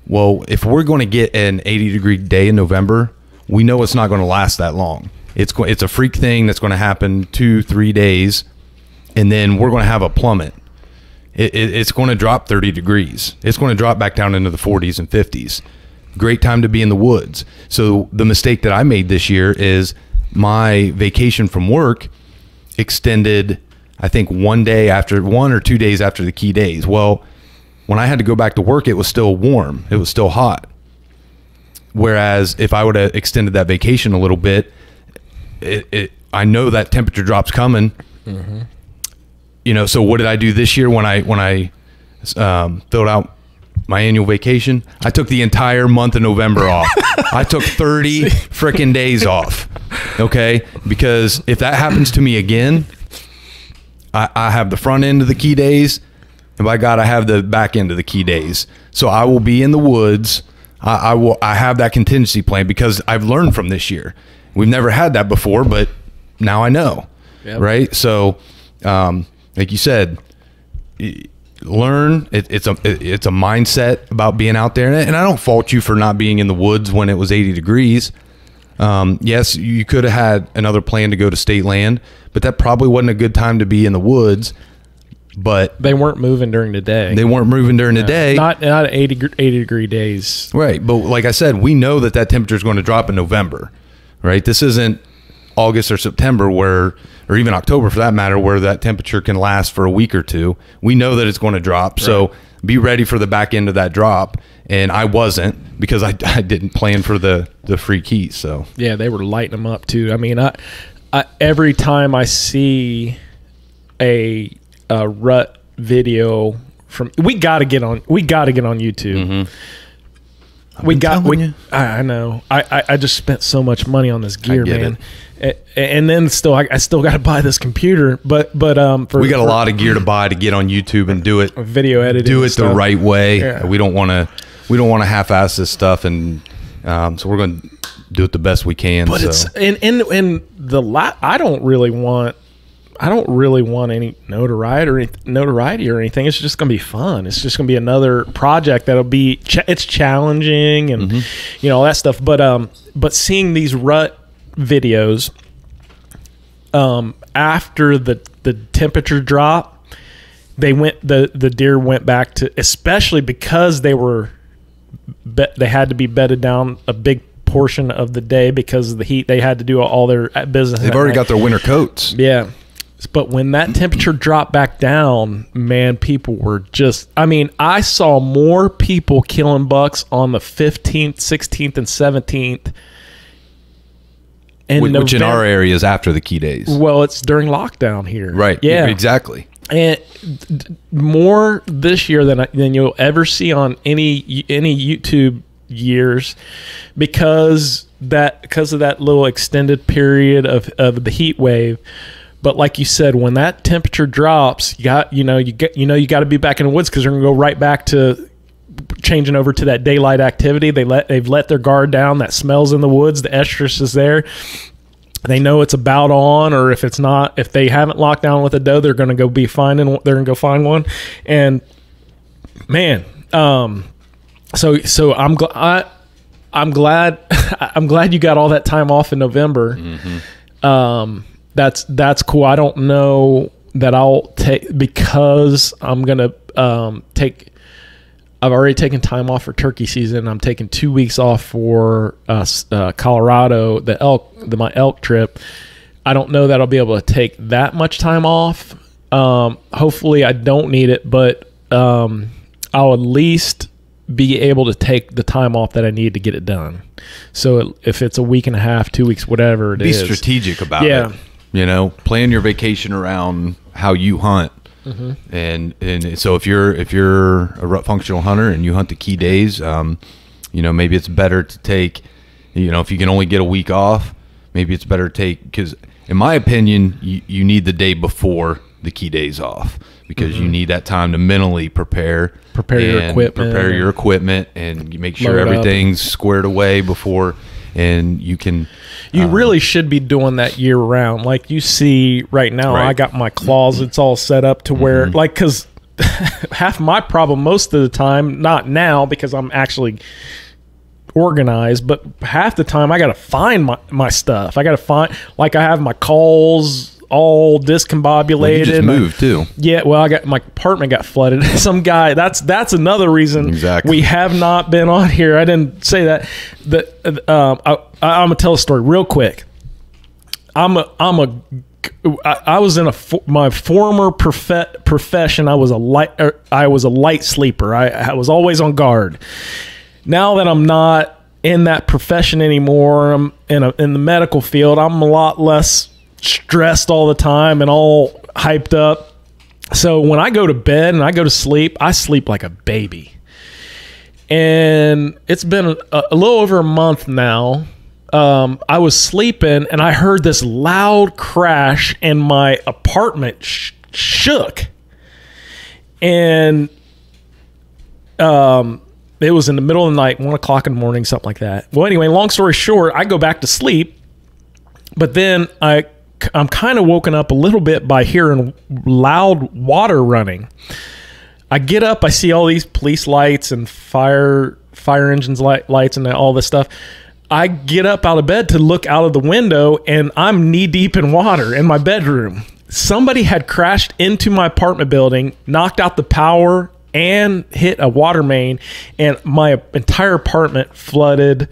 Well, if we're going to get an 80-degree day in November, we know it's not going to last that long. It's a freak thing that's going to happen 2-3 days, and then we're going to have a plummet. It's going to drop 30 degrees. It's going to drop back down into the 40s and 50s. Great time to be in the woods. So the mistake that I made this year is my vacation from work extended, I think, 1 or 2 days after the key days. Well, when I had to go back to work, it was still warm. It was still hot. Whereas if I would have extended that vacation a little bit, I know that temperature drop's coming. Mm-hmm. So what did I do this year when I filled out my annual vacation? I took the entire month of November off. I took 30 freaking days off. Okay, because if that happens to me again, I have the front end of the key days, and by God, I have the back end of the key days. So I will be in the woods. I have that contingency plan because I've learned from this year. We've never had that before, but now I know. Yep. Right? So, like you said, learn. It's a mindset about being out there, and I don't fault you for not being in the woods when it was 80 degrees. Yes, you could have had another plan to go to state land, but that probably wasn't a good time to be in the woods. But they weren't moving during the day. They weren't moving during the day. Not 80 degree days. Right. But like I said, we know that temperature is going to drop in November, right? This isn't August or September or or even October for that matter, where that temperature can last for a week or two. We know that it's going to drop. Right. So be ready for the back end of that drop. And I wasn't, because I didn't plan for the freak heat. So yeah, they were lighting them up too. I mean, I every time I see a rut video from, we got to get on YouTube. I know. I just spent so much money on this gear, man. And then I still got to buy this computer, but we got a lot of gear to buy to get on YouTube and do it video editing, do it the right way. Yeah. We don't want to half-ass this stuff, and so we're going to do it the best we can. But it's I don't really want any notoriety or anything. It's just going to be fun. It's just going to be another project that'll be it's challenging and all that stuff. But seeing these rut videos after the temperature drop, the deer went back to, especially because they had to be bedded down a big portion of the day because of the heat. They had to do all their business. They've already got their winter coats. Yeah. But when that temperature dropped back down, man, people were just, I mean, I saw more people killing bucks on the 15th, 16th, and 17th. Which in our area is after the key days. Well, it's during lockdown here. Right. Yeah. Exactly. And more this year than you'll ever see on any YouTube years, because of that little extended period of the heat wave. But like you said, when that temperature drops, you got to be back in the woods, because they're going to go right back to changing over to that daylight activity. They've let their guard down. That smells in the woods. The estrus is there. They know it's about on, or if it's not, if they haven't locked down with a doe, they're going to go they're going to go find one. And man, so I'm glad you got all that time off in November. That's cool. I don't know that I'll take, because I'm going to I've already taken time off for turkey season. I'm taking 2 weeks off for Colorado, my elk trip. I don't know that I'll be able to take that much time off. Hopefully I don't need it, but I'll at least be able to take the time off that I need to get it done. So if it's a week and a half, 2 weeks, whatever it is. Be strategic about it. Plan your vacation around how you hunt. And so if you're a rut functional hunter and you hunt the key days, maybe it's better to take, if you can only get a week off, maybe it's better to take, because in my opinion, you need the day before the key days off, because you need that time to mentally prepare your equipment and you make sure everything's squared away before, and you can. You really should be doing that year round. Like you see right now, I got my closets all set up to where, because half my problem most of the time, not now because I'm actually organized, but half the time I got to find my stuff. I got to find, like, I have my calls all discombobulated. Well, you just moved too. Yeah, well, my apartment got flooded. Some guy. That's another reason we have not been on here. I didn't say that. I'm gonna tell a story real quick. I was in my former profession. I was a light sleeper. I was always on guard. Now that I'm not in that profession anymore, I'm in the medical field. I'm a lot less stressed all the time and all hyped up. So when I go to bed and I go to sleep, I sleep like a baby. And it's been a little over a month now. I was sleeping and I heard this loud crash and my apartment shook. And it was in the middle of the night, 1 o'clock in the morning, something like that. Well, anyway, long story short, I go back to sleep, but then I'm kind of woken up a little bit by hearing loud water running. I get up, I see all these police lights and fire engines lights and all this stuff. I get up out of bed to look out of the window, and I'm knee deep in water in my bedroom. Somebody had crashed into my apartment building, knocked out the power, and hit a water main, and my entire apartment flooded.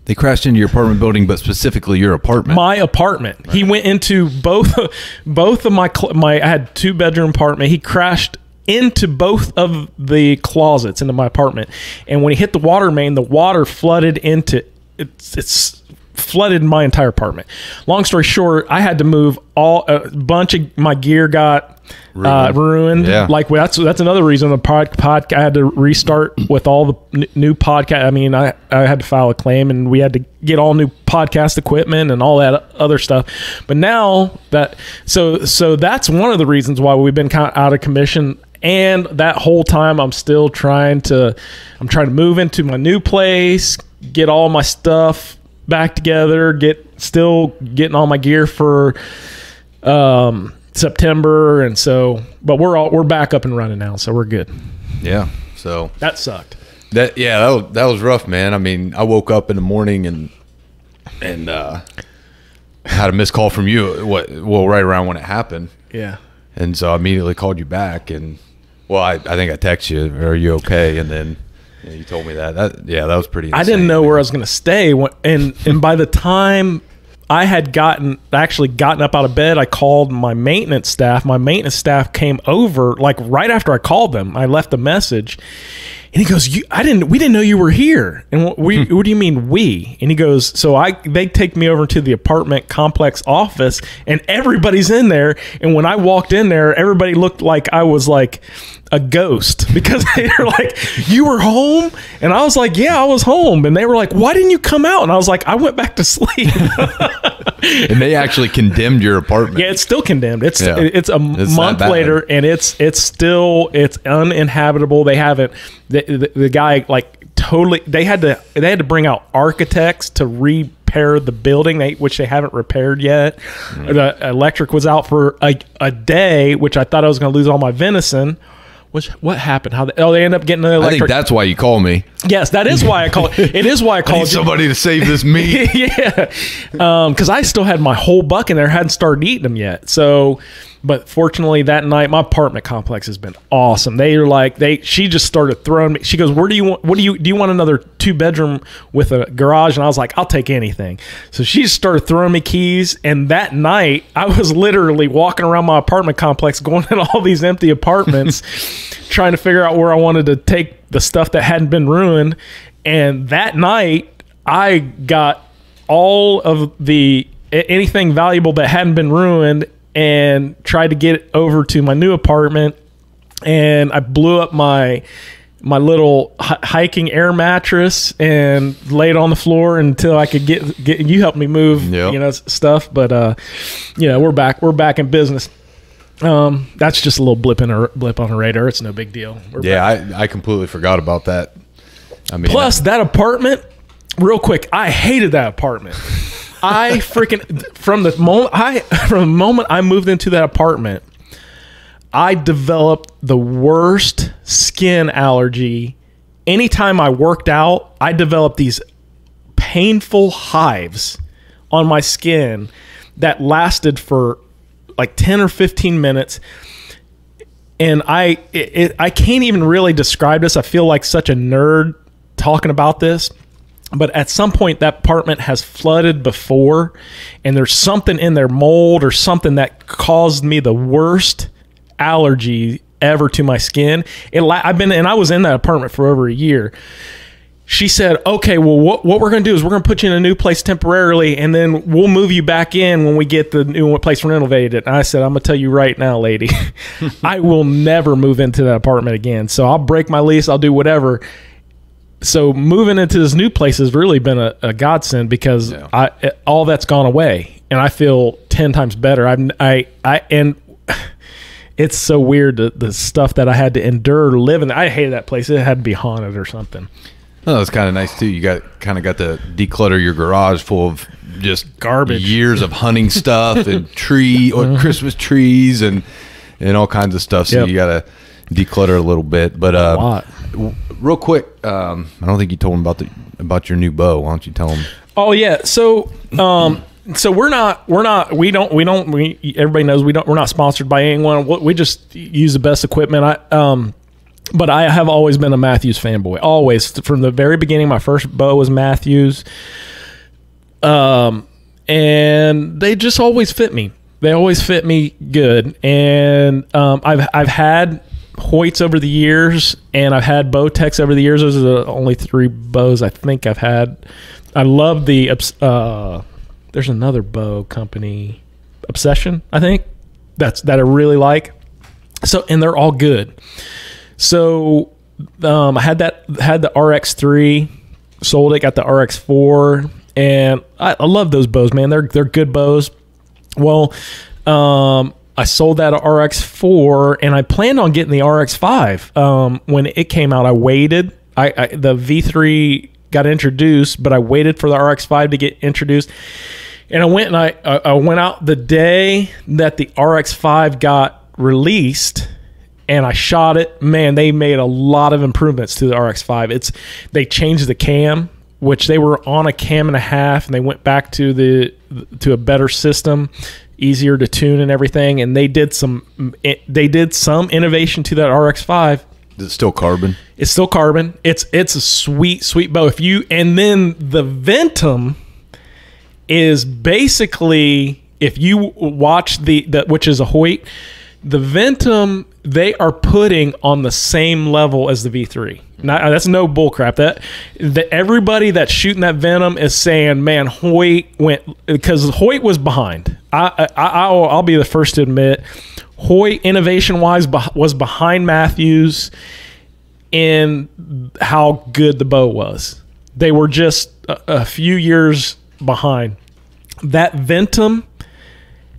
They crashed into your apartment building, but specifically your apartment. My apartment. Right. He went into both of my I had 2-bedroom apartment. He crashed into both of the closets into my apartment. And when he hit the water main, the water flooded into it's flooded my entire apartment. Long story short, I had to move a bunch of my gear got ruined. Yeah. Like that's another reason the podcast I had to restart with all the new podcast. I mean, I had to file a claim, and we had to get all new podcast equipment and all that other stuff. But now that so that's one of the reasons why we've been kind of out of commission. And that whole time, I'm trying to move into my new place, get all my stuff back together, getting all my gear for September, and so, but we're back up and running now, so we're good. Yeah, so that sucked. That was rough, man. I mean, I woke up in the morning and had a missed call from you. Right around when it happened. Yeah. And so I immediately called you back, and I think I texted you, "Are you okay?" And then you told me that. That was pretty insane. I didn't know where I was going to stay, and by the time I had gotten up out of bed, I called my maintenance staff. My maintenance staff came over like right after I called them. I left a message, and he goes, we didn't know you were here." And what do you mean we? And he goes, they take me over to the apartment complex office, and everybody's in there. And when I walked in there, everybody looked like I was like a ghost, because they were like, "You were home?" And I was like, "Yeah, I was home." And they were like, "Why didn't you come out?" And I was like, "I went back to sleep." And they actually condemned your apartment. Yeah, it's still condemned. It's a month later, and it's uninhabitable. They haven't the guy like totally. They had to bring out architects to repair the building, which they haven't repaired yet. Mm-hmm. The electric was out for a day, which I thought I was going to lose all my venison. What happened? They end up getting the electric. I think that's why you call me. Yes, that is why I called. It is why I called somebody to save this meat. Yeah, because I still had my whole buck in there, hadn't started eating them yet. So, but fortunately that night, my apartment complex has been awesome. She just started throwing me. She goes, "Do you want another 2-bedroom with a garage?" And I was like, "I'll take anything." So she just started throwing me keys. And that night, I was literally walking around my apartment complex, going in all these empty apartments, trying to figure out where I wanted to take the stuff that hadn't been ruined. And that night, I got all of anything valuable that hadn't been ruined and tried to get it over to my new apartment. And I blew up my little hiking air mattress and laid on the floor until I could get you helped me move, stuff. But we're back in business. That's just a little blip on a radar. It's no big deal. I completely forgot about that. I mean, plus that apartment, real quick, I hated that apartment. I freaking from the moment I moved into that apartment, I developed the worst skin allergy. Anytime I worked out, I developed these painful hives on my skin that lasted for like 10 or 15 minutes. And I can't even really describe this. I feel like such a nerd talking about this. But at some point, that apartment has flooded before, and there's something in there, mold or something, that caused me the worst allergy ever to my skin. I was in that apartment for over a year. She said, "Okay, well, what we're going to do is we're going to put you in a new place temporarily, and then we'll move you back in when we get the new place renovated." And I said, "I'm going to tell you right now, lady, I will never move into that apartment again. So I'll break my lease. I'll do whatever." So moving into this new place has really been a godsend, because all that's gone away, and I feel 10 times better. And it's so weird, the stuff that I had to endure living. I hated that place. It had to be haunted or something. Oh, it's kind of nice too. You got to declutter your garage full of just garbage, years of hunting stuff and Christmas trees and all kinds of stuff. So you got to declutter a little bit. But a lot. Real quick, I don't think you told them about your new bow. Why don't you tell them? Oh yeah. So everybody knows we're not sponsored by anyone. We just use the best equipment. But I have always been a Matthews fanboy. Always, from the very beginning. My first bow was Matthews. And they just always fit me. They always fit me good. And I've had Hoyts over the years, and I've had Bowtechs over the years. Those are the only 3 bows I think I've had. I love the there's another bow company, Obsession, I think, that I really like. So, and they're all good. So I had the RX3, sold it, got the RX4, and I love those bows, man. They're good bows. Well, I sold that RX4, and I planned on getting the RX5. When it came out, I waited. The V3 got introduced, but I waited for the RX5 to get introduced. And I went and I went out the day that the RX5 got released, and I shot it. Man, they made a lot of improvements to the RX5. They changed the cam, which they were on a cam and a half, and they went back to a better system, easier to tune and everything. And they did some innovation to that RX5. Is it still carbon? It's still carbon. It's a sweet bow. And then the Ventum is basically, if you watch the which is a Hoyt, the Ventum they are putting on the same level as the V3. Now, that's no bullcrap. That everybody that's shooting that Venom is saying, man, Hoyt went, because Hoyt was behind. I'll be the first to admit, Hoyt innovation wise was behind Matthews in how good the bow was. They were just a few years behind. That Ventum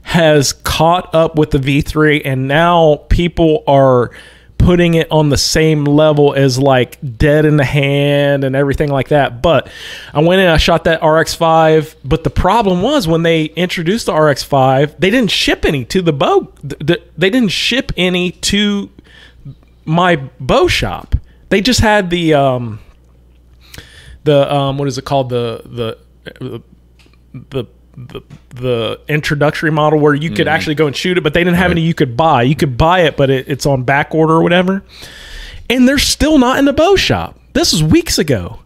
has caught up with the V3, and now people are putting it on the same level as like Dead in the Hand and everything like that. But I went in, I shot that RX5, but the problem was when they introduced the RX5, they didn't ship any to the bow. They didn't ship any to my bow shop. They just had the what is it called, the introductory model where you could actually go and shoot it, but they didn't have any you could buy. You could buy it, but it's on back order or whatever. And they're still not in the bow shop. This was weeks ago.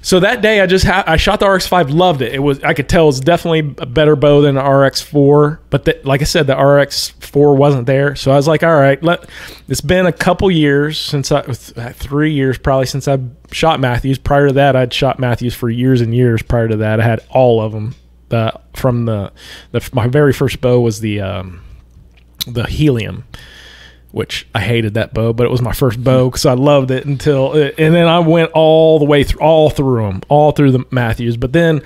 So that day I shot the RX5, loved it. I could tell it's definitely a better bow than the RX4, but like I said, the RX4 wasn't there. So I was like, all right, it's been a couple years since 3 years probably since I shot Matthews. Prior to that, I'd shot Matthews for years and years. Prior to that, I had all of them. From my very first bow was the Helium, which I hated that bow, but it was my first bow because I loved it and then I went all the way through, all through the Matthews. But then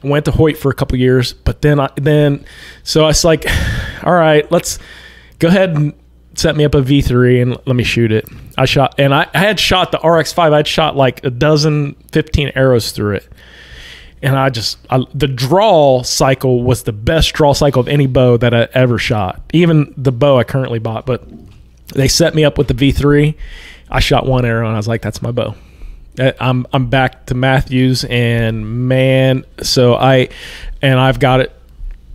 I went to Hoyt for a couple years. But so I was like, all right, let's go ahead and set me up a V3 and let me shoot it. I had shot the RX5. I'd shot like 15 arrows through it. And the draw cycle was the best draw cycle of any bow that I ever shot. Even the bow I currently bought. But they set me up with the V3. I shot one arrow and I was like, that's my bow. I'm back to Matthews, and man, so I've got it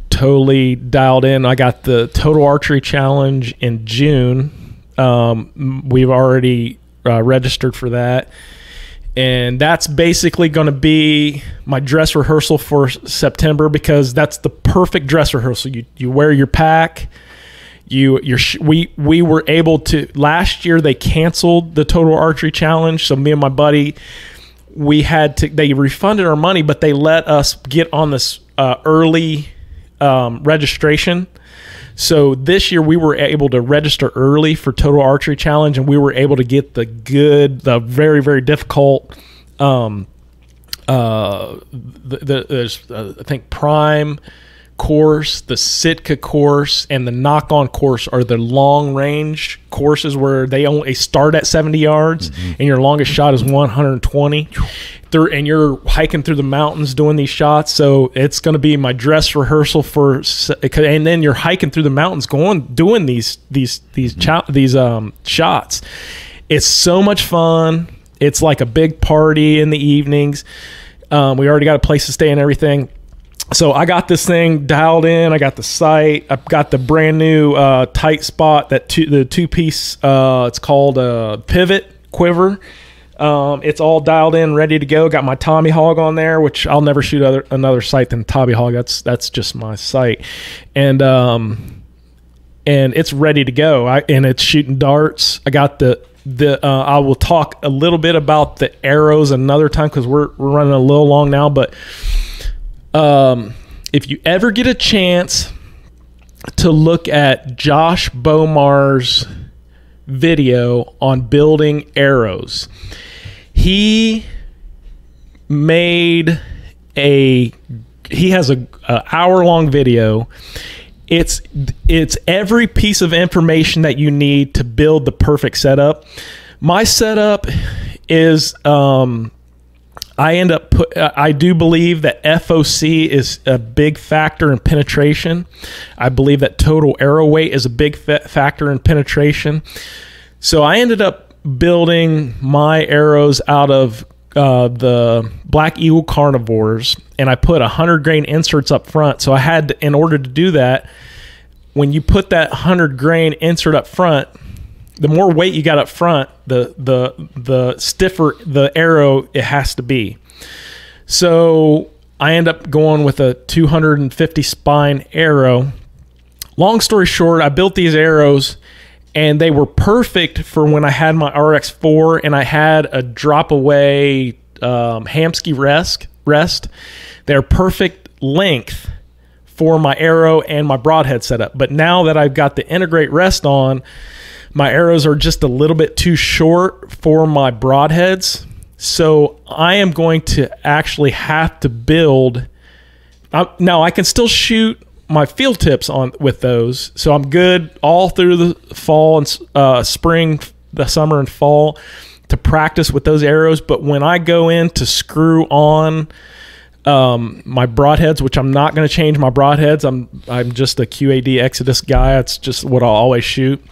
totally dialed in. I got the Total Archery Challenge in June. We've already registered for that. And that's basically going to be my dress rehearsal for September, because that's the perfect dress rehearsal. You wear your pack. We were able to, last year they canceled the Total Archery Challenge, so me and my buddy, they refunded our money, but they let us get on this early registration. So this year we were able to register early for Total Archery Challenge, and we were able to get the very, very difficult, there's I think Prime course, the Sitka course, and the knock-on course are the long-range courses where they only start at 70 yards, and your longest shot is 120. And you're hiking through the mountains doing these shots. So it's going to be my dress rehearsal and then you're hiking through the mountains doing these shots. It's so much fun. It's like a big party in the evenings. We already got a place to stay and everything. So I got this thing dialed in. I got the sight. I've got the brand new tight spot, the two-piece, it's called a pivot quiver. It's all dialed in, ready to go. Got my Tommy Hog on there, which I'll never shoot another sight than Tommy Hog. That's just my sight, and it's ready to go. And it's shooting darts. I got I will talk a little bit about the arrows another time because we're running a little long now. But if you ever get a chance to look at Josh Bomar's video on building arrows, he has a hour-long video. It's every piece of information that you need to build the perfect setup. My setup is I do believe that FOC is a big factor in penetration. I believe that total arrow weight is a big factor in penetration. So I ended up building my arrows out of the Black Eagle Carnivores, and I put 100 grain inserts up front. So I had to, in order to do that, when you put that 100 grain insert up front, the more weight you got up front, the stiffer the arrow it has to be. So I end up going with a 250 spine arrow. Long story short, I built these arrows, and they were perfect for when I had my RX4 and I had a drop away Hamsky rest. They're perfect length for my arrow and my broadhead setup. But now that I've got the integrate rest on, my arrows are just a little bit too short for my broadheads. So I am going to actually have to build. Now I can still shoot my field tips on with those. So I'm good all through the fall and spring, the summer and fall to practice with those arrows. But when I go in to screw on my broadheads, which I'm not going to change my broadheads. I'm just a QAD Exodus guy. It's just what I'll always shoot.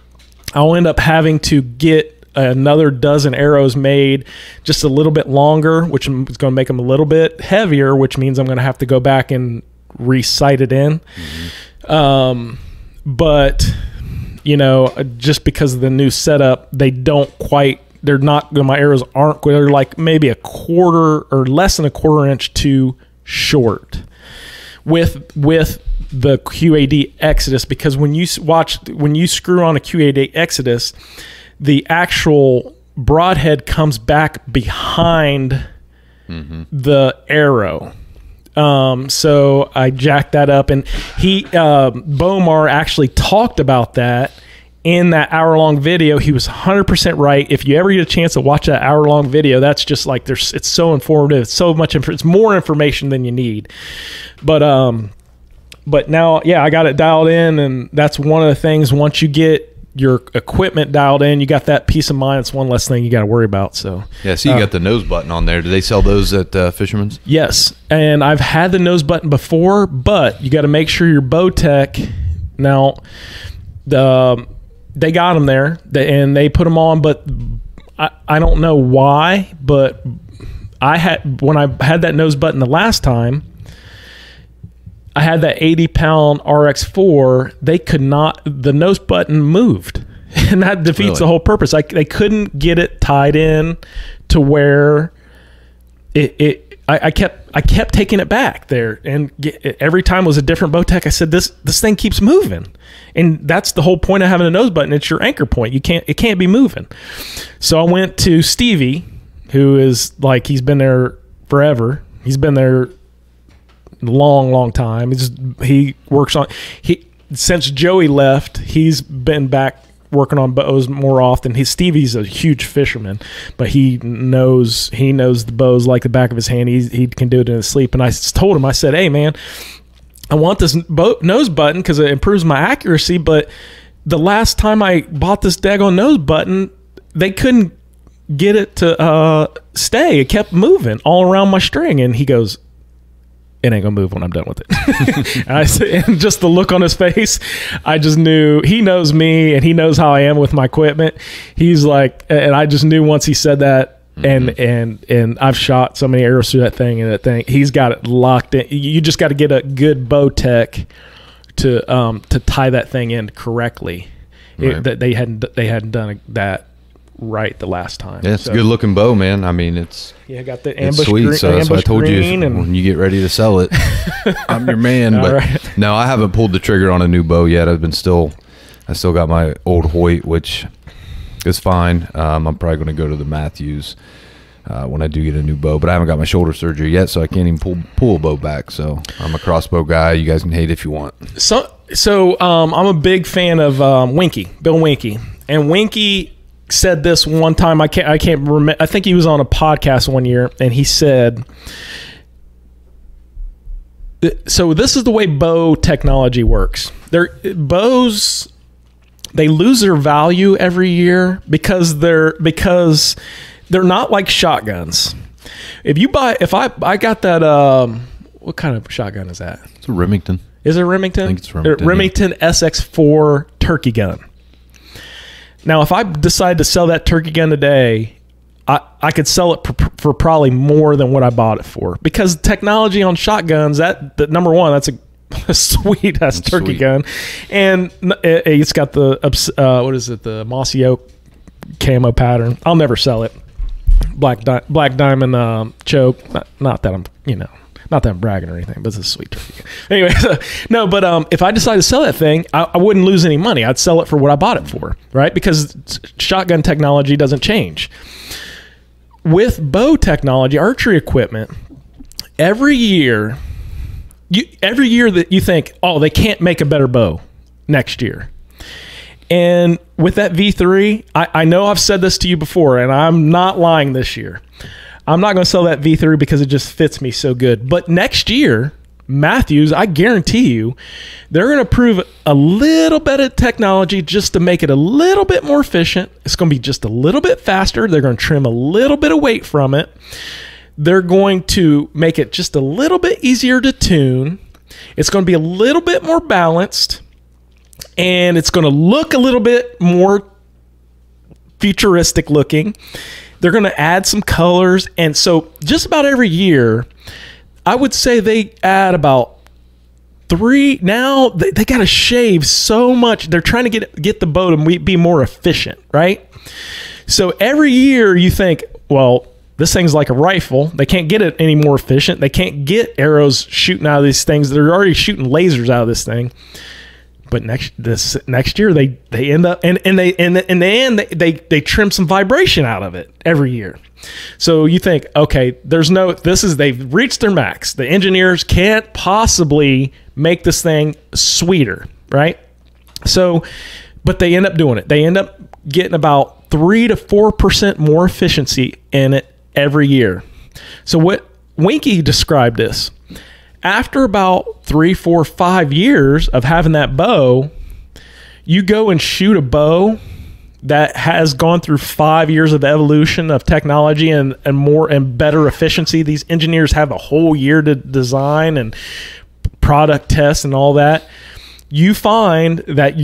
I'll end up having to get another dozen arrows made just a little bit longer, which is going to make them a little bit heavier, which means I'm going to have to go back and re-sight it in. Mm-hmm. But, you know, just because of the new setup, they're not, my arrows aren't, they're like maybe a quarter or less than a quarter inch too short with the QAD Exodus, because when you screw on a QAD Exodus, the actual broadhead comes back behind the arrow. So I jacked that up, and Bomar actually talked about that in that hour-long video. He was 100% right. If you ever get a chance to watch that hour-long video, that's just like, it's so informative. It's so much, it's more information than you need. But now, yeah, I got it dialed in, and that's one of the things. Once you get your equipment dialed in, you got that peace of mind. It's one less thing you got to worry about. So yeah, so you got the nose button on there. Do they sell those at Fisherman's? Yes, and I've had the nose button before, but you got to make sure your Bowtech. Now, they got them there, and they put them on, but I don't know why. But when I had that nose button the last time, I had that 80-pound RX4. They could not. The nose button moved, and that defeats the whole purpose. They couldn't get it tied in to where I kept taking it back there, and every time was a different Bowtech. I said, this thing keeps moving, and that's the whole point of having a nose button. It's your anchor point. It can't be moving. So I went to Stevie, who is like, he's been there forever. He's been there long time. He works on, since Joey left, he's been back working on bows more often. Stevie's a huge fisherman, but he knows the bows like the back of his hand. He can do it in his sleep. And I told him, I said, hey man, I want this nose button because it improves my accuracy, but the last time I bought this daggone nose button, they couldn't get it to stay. It kept moving all around my string. And he goes, it ain't gonna move when I'm done with it. And just the look on his face, I just knew he knows me and he knows how I am with my equipment. He's like, and I just knew once he said that, and I've shot so many arrows through that thing, and he's got it locked in. You just got to get a good Bowtech to tie that thing in correctly. Right. They hadn't done that right the last time. Yeah, it's a good looking bow, man. I mean, it's got the it's ambush sweet. green, So that's what I told you. When you get ready to sell it, I'm your man. But right. no, I haven't pulled the trigger on a new bow yet. I still got my old Hoyt, which is fine. I'm probably going to go to the Matthews when I do get a new bow, but I haven't got my shoulder surgery yet, so I can't even pull a bow back. So I'm a crossbow guy. You guys can hate if you want. So I'm a big fan of Bill Winke, and Winke said this one time. I can't remember. I think he was on a podcast one year, and he said, so this is the way bow technology works. Bows, they lose their value every year because they're not like shotguns. If I got that, what kind of shotgun is that? It's a Remington. Is it Remington? I think it's Remington. Remington SX4 turkey gun. Now, if I decide to sell that turkey gun today, I could sell it for probably more than what I bought it for, because technology on shotguns, that number one, that's a sweet ass turkey gun, and it's got the the mossy oak camo pattern. I'll never sell it. Black diamond choke. Not that I'm not that I'm bragging or anything, but it's a sweet turkey. Anyway, no, but if I decide to sell that thing, I wouldn't lose any money. I'd sell it for what I bought it for, right? Because shotgun technology doesn't change. With bow technology, archery equipment, every year that you think, oh, they can't make a better bow next year. And with that V3, I know I've said this to you before, and I'm not lying this year. I'm not going to sell that V3 because it just fits me so good. But next year, Matthews, I guarantee you, they're going to prove a little bit of technology just to make it a little bit more efficient. It's going to be just a little bit faster. They're going to trim a little bit of weight from it. They're going to make it just a little bit easier to tune. It's going to be a little bit more balanced. And it's going to look a little bit more futuristic looking. They're going to add some colors. And so just about every year, I would say they add about 3. Now they got to shave so much. They're trying to get the bow to be more efficient, right? So every year you think, well, this thing's like a rifle. They can't get it any more efficient. They can't get arrows shooting out of these things. They're already shooting lasers out of this thing. But next year they end up and in the end they trim some vibration out of it every year. So you think, okay, they've reached their max. The engineers can't possibly make this thing sweeter, right? So, but they end up doing it. They end up getting about 3 to 4% more efficiency in it every year. So what Winke described this. After about 3, 4, 5 years of having that bow, you go and shoot a bow that has gone through 5 years of evolution of technology and more and better efficiency. These engineers have a whole year to design and product test and all that. You find that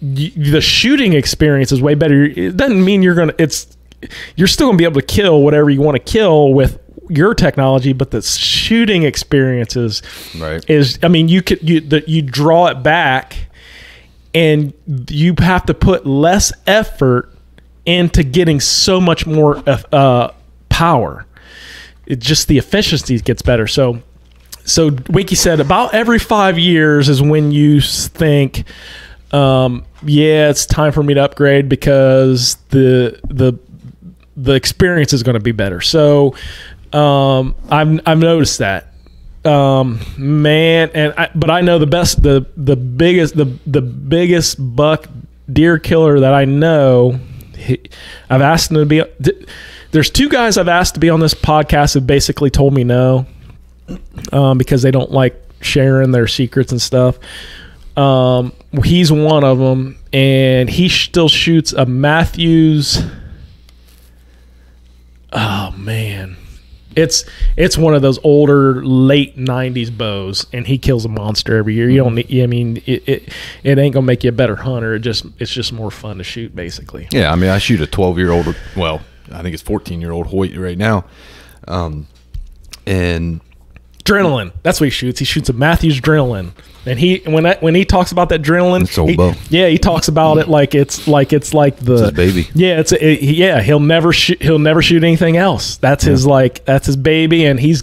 the shooting experience is way better. It doesn't mean you're still gonna be able to kill whatever you want to kill with your technology, but the shooting experiences is, I mean, you draw it back and you have to put less effort into getting so much more power. It just, the efficiency gets better. So Winke said about every 5 years is when you think, it's time for me to upgrade because the experience is going to be better. So I've noticed that, man, but I know the biggest buck deer killer that I know. I've asked him to be. There's 2 guys I've asked to be on this podcast have basically told me no, because they don't like sharing their secrets and stuff. He's one of them, and he still shoots a Matthews. Oh man. It's one of those older late 90s bows, and he kills a monster every year. You don't need, I mean, it ain't gonna make you a better hunter. It's just more fun to shoot, basically. Yeah, I mean, I shoot a 12-year-old. Well, I think it's 14-year-old Hoyt right now, and Adrenaline. That's what he shoots. He shoots a Matthews Adrenaline. And when he talks about that Adrenaline, It's old bow. he talks about it like it's like the It's his baby. Yeah, he'll never shoot anything else. That's his baby. And he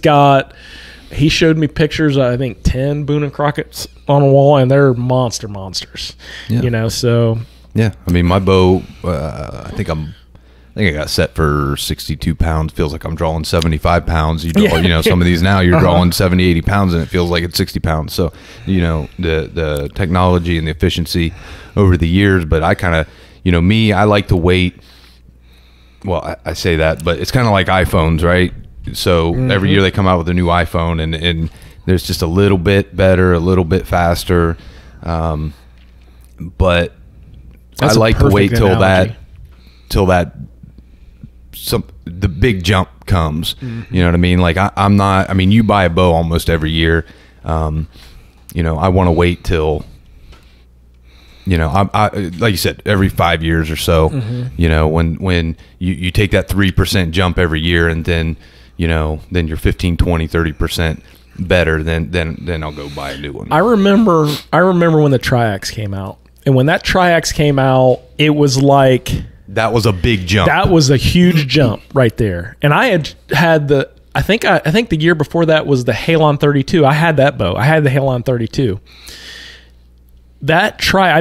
showed me pictures of, I think, 10 Boone and Crockett's on a wall, and they're monsters. Yeah. So Yeah, I mean, my bow, I think I got set for 62 pounds. Feels like I'm drawing 75 pounds. You draw, some of these now you're drawing 70, 80 pounds, and it feels like it's 60 pounds. So, the technology and the efficiency over the years. But I kind of, I like to wait. Well, I say that, but it's kind of like iPhones, right? So every year they come out with a new iPhone, and there's just a little bit better, a little bit faster. But That's I like to wait till analogy. the big jump comes. You know what I mean? Like I'm not. I mean, you buy a bow almost every year. I want to wait till. I like you said, every 5 years or so. When you take that 3% jump every year, and then then you're 15, 20, 30% better. Then I'll go buy a new one. I remember when the Triax came out, and when that Triax came out, it was like. That was a big jump. That was a huge jump right there. And I had I think the year before that was the Halon 32. I had that bow. I had the Halon 32. I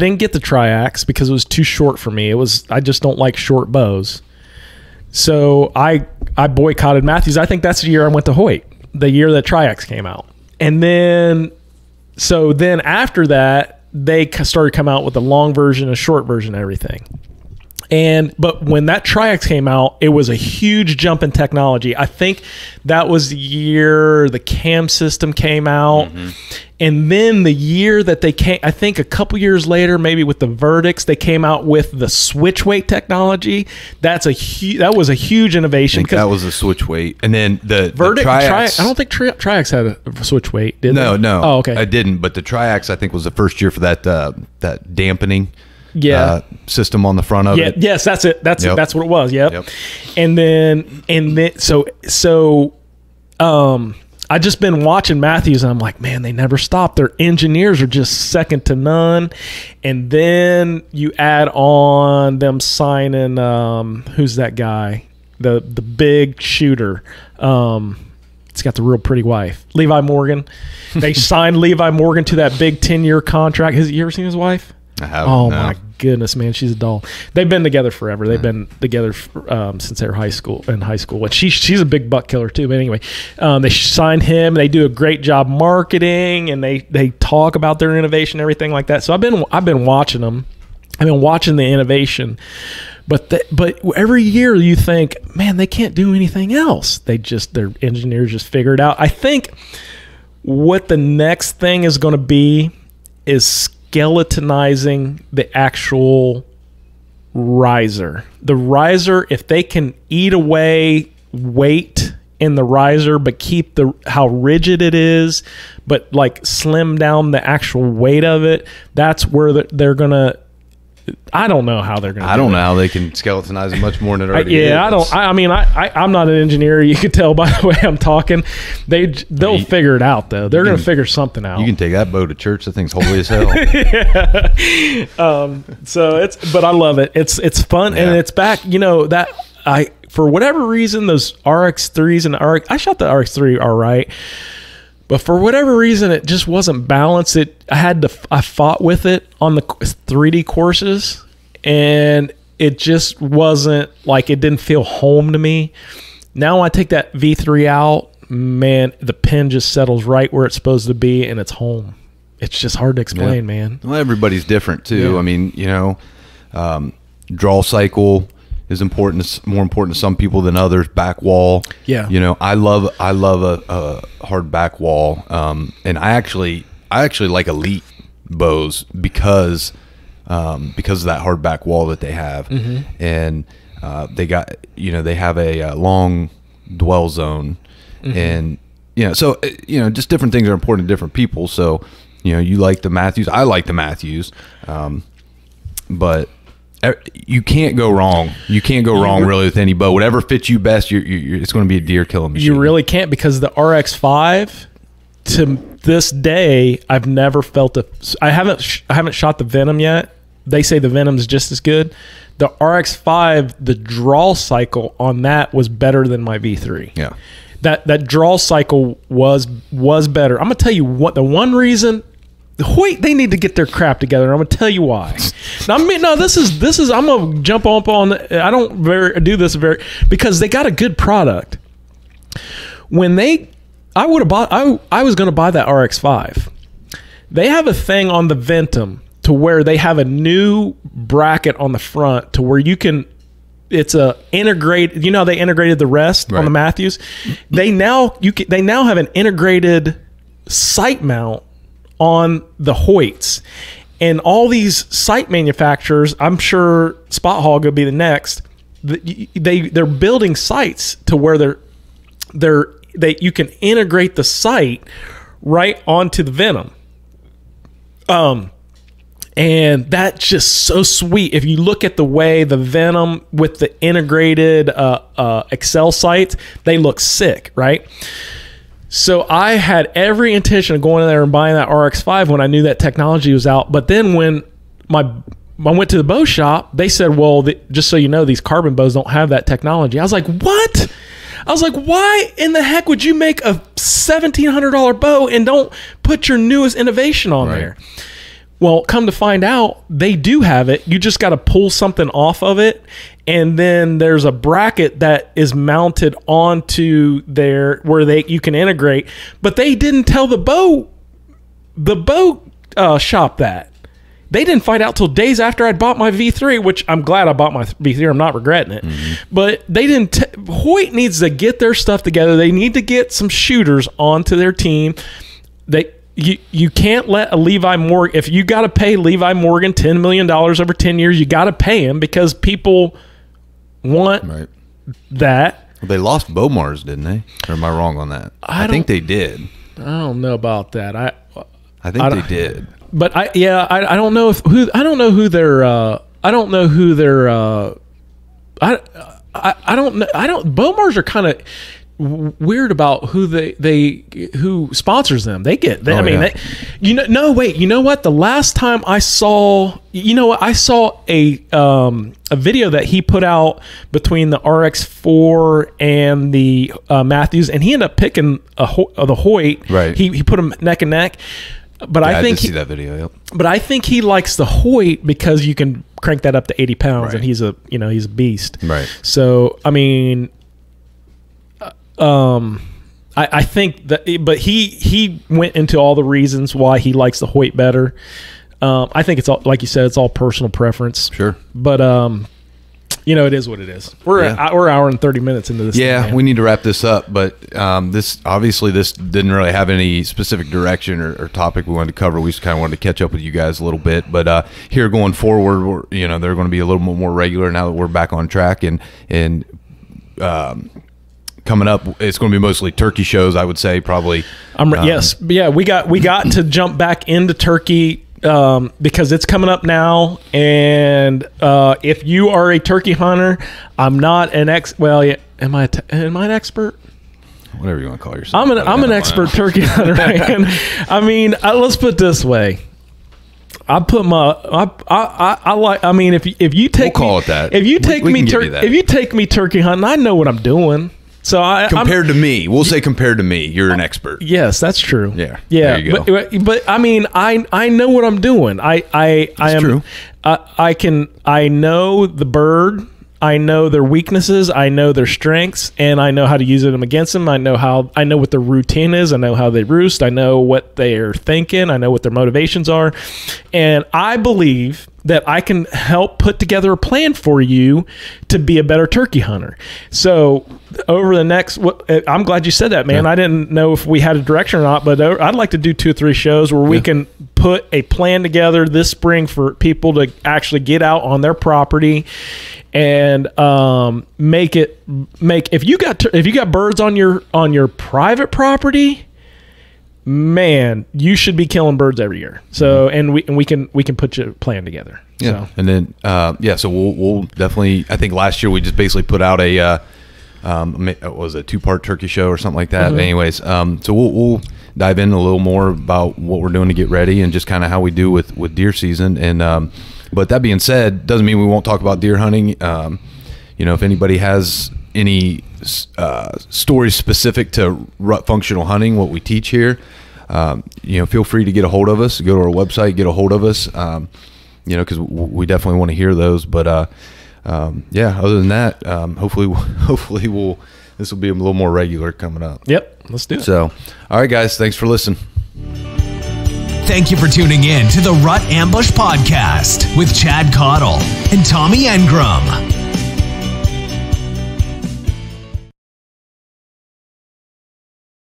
didn't get the Triax because it was too short for me. I just don't like short bows. So I boycotted Matthews. I think that's the year I went to Hoyt, the year that Triax came out. And then after that, they started coming out with a long version, a short version, everything. But when that Triax came out, it was a huge jump in technology. I think that was the year the cam system came out. And then the year that they came, I think a couple years later, maybe with the Verdicts, they came out with the switch weight technology. That was a huge innovation. I think that was a switch weight. And then the Verdict, Triax. I don't think Triax had a switch weight, did they? No. Oh, okay. I didn't. But the Triax, I think, was the first year for that dampening. System on the front of it. Yes, that's it. That's what it was. Yep. And then I just been watching Matthews, and I'm like, man, they never stop. Their engineers are just second to none. And then you add on them signing who's that guy? The big shooter. It's got the real pretty wife, Levi Morgan. They signed Levi Morgan to that big 10-year contract. Have you ever seen his wife? I haven't. Oh my goodness, man, she's a doll. They've been together forever. They've been together since they were in high school. And she's a big buck killer too. But anyway, they signed him. They do a great job marketing, and they talk about their innovation, and everything like that. So I've been watching them. I've been watching the innovation. But every year you think, man, they can't do anything else. Their engineers just figure it out. I think what the next thing is going to be is skeletonizing the actual riser. The riser, if they can eat away weight in the riser, but keep how rigid it is, but like slim down the actual weight of it, that's where they're gonna. I don't know how they're gonna. I don't know how they can skeletonize it much more than it already is. I don't. I'm not an engineer. You can tell by the way I'm talking. They'll figure it out though. They're gonna figure something out. You can take that bow to church. That thing's holy as hell. But I love it. It's fun, and it's back. For whatever reason, those RX3s and I shot the RX3 all right. But for whatever reason, it just wasn't balanced. I fought with it on the 3D courses, and it just wasn't like, it didn't feel home to me. Now when I take that V3 out, man, the pin just settles right where it's supposed to be, and it's home. It's just hard to explain, man. Well, everybody's different too. Yeah. I mean, draw cycle is important, more important to some people than others. Back wall, I love a hard back wall, and I actually like elite bows because of that hard back wall that they have, and they have a long dwell zone, and so just different things are important to different people. So you like the Matthews, I like the Matthews, but you can't go wrong. You can't go wrong really with any bow. Whatever fits you best, it's going to be a deer killing machine. You really can't, because the RX5 to this day, I've never felt I haven't shot the Venom yet. They say the Venom's just as good. The RX-5, the draw cycle on that was better than my V3. Yeah. That draw cycle was better. I'm gonna tell you what the one reason. Hoyt, they need to get their crap together. I'm gonna tell you why. This is. I'm gonna jump up on. I don't do this because they got a good product. I would have bought. I was gonna buy that RX-5. They have a thing on the Ventum to where they have a new bracket on the front to where you can. It's a integrate. You know how they integrated the rest on the Matthews. They now have an integrated sight mount on the Hoyts, and all these sight manufacturers. I'm sure Spot Hogg will be the next. They're building sights to where you can integrate the sight right onto the Venom. And that's just so sweet. If you look at the way the Venom with the integrated Excel sights, they look sick, right? So I had every intention of going in there and buying that RX-5 when I knew that technology was out. But then when I went to the bow shop, they said, well, just so you know, these carbon bows don't have that technology. I was like, what? I was like, why in the heck would you make a $1,700 bow and don't put your newest innovation on there? Well, come to find out, they do have it. You just got to pull something off of it, and then there's a bracket that is mounted onto there where you can integrate. But they didn't tell the bow shop that. They didn't find out till days after I'd bought my V3, which I'm glad I bought my V3. I'm not regretting it. But they didn't. Hoyt needs to get their stuff together. They need to get some shooters onto their team. You can't let a Levi Morgan, if you got to pay Levi Morgan $10 million over 10 years, you got to pay him because people want that. Well, they lost Bomars, didn't they? Or am I wrong on that? I think they did. I don't know about that. I think they did. But I don't know who Bomars are kind of weird about who sponsors them. You know what? The last time I saw, I saw a video that he put out between the RX-4 and the Matthews, and he ended up picking the Hoyt. Right. He put them neck and neck. But I think I did see that video. Yep. But I think he likes the Hoyt because you can crank that up to 80 pounds, and he's a beast. Right. So I mean. I think that, but he went into all the reasons why he likes the Hoyt better. I think it's all, like you said, it's all personal preference. Sure. But, it is what it is. We're an hour and 30 minutes into this. Yeah, thing, we need to wrap this up. But this didn't really have any specific direction or topic we wanted to cover. We just kind of wanted to catch up with you guys a little bit. But here going forward, they're going to be a little bit more regular now that we're back on track and coming up, it's going to be mostly turkey shows, I would say, probably. Yes. Yeah, we got to jump back into turkey because it's coming up now. And if you are a turkey hunter, I'm not an am I an expert? Whatever you want to call yourself. I'm an expert turkey hunter, man. I mean, let's put it this way. I put my if you take we'll call it that. If you take me turkey hunting, I know what I'm doing. So compared to me, you're an expert. Yes, that's true. Yeah. There you go. But I mean, I know what I'm doing. I am true. I know the bird. I know their weaknesses. I know their strengths, and I know how to use them against them. I know what their routine is. I know how they roost. I know what they're thinking. I know what their motivations are, and I believe that I can help put together a plan for you to be a better turkey hunter. So over the next, I'm glad you said that, man. Yeah. I didn't know if we had a direction or not, but I'd like to do 2 or 3 shows where we can put a plan together this spring for people to actually get out on their property and if you got birds on your private property, man, you should be killing birds every year. So, and we can put your plan together. Yeah. So. And then, so we'll definitely, I think last year we just basically put out it was a 2-part turkey show or something like that. Mm-hmm. Anyways, so we'll dive in a little more about what we're doing to get ready and just kind of how we do with deer season. And but that being said, doesn't mean we won't talk about deer hunting. You know, if anybody has any stories specific to rut functional hunting, what we teach here, you know, feel free to get a hold of us. Go to our website, get a hold of us. You know, because we definitely want to hear those. But yeah, other than that, hopefully this will be a little more regular coming up. Yep, let's do it. So, all right, guys, thanks for listening. Thank you for tuning in to the Rut Ambush Podcast with Chad Cottle and Tommy Engram.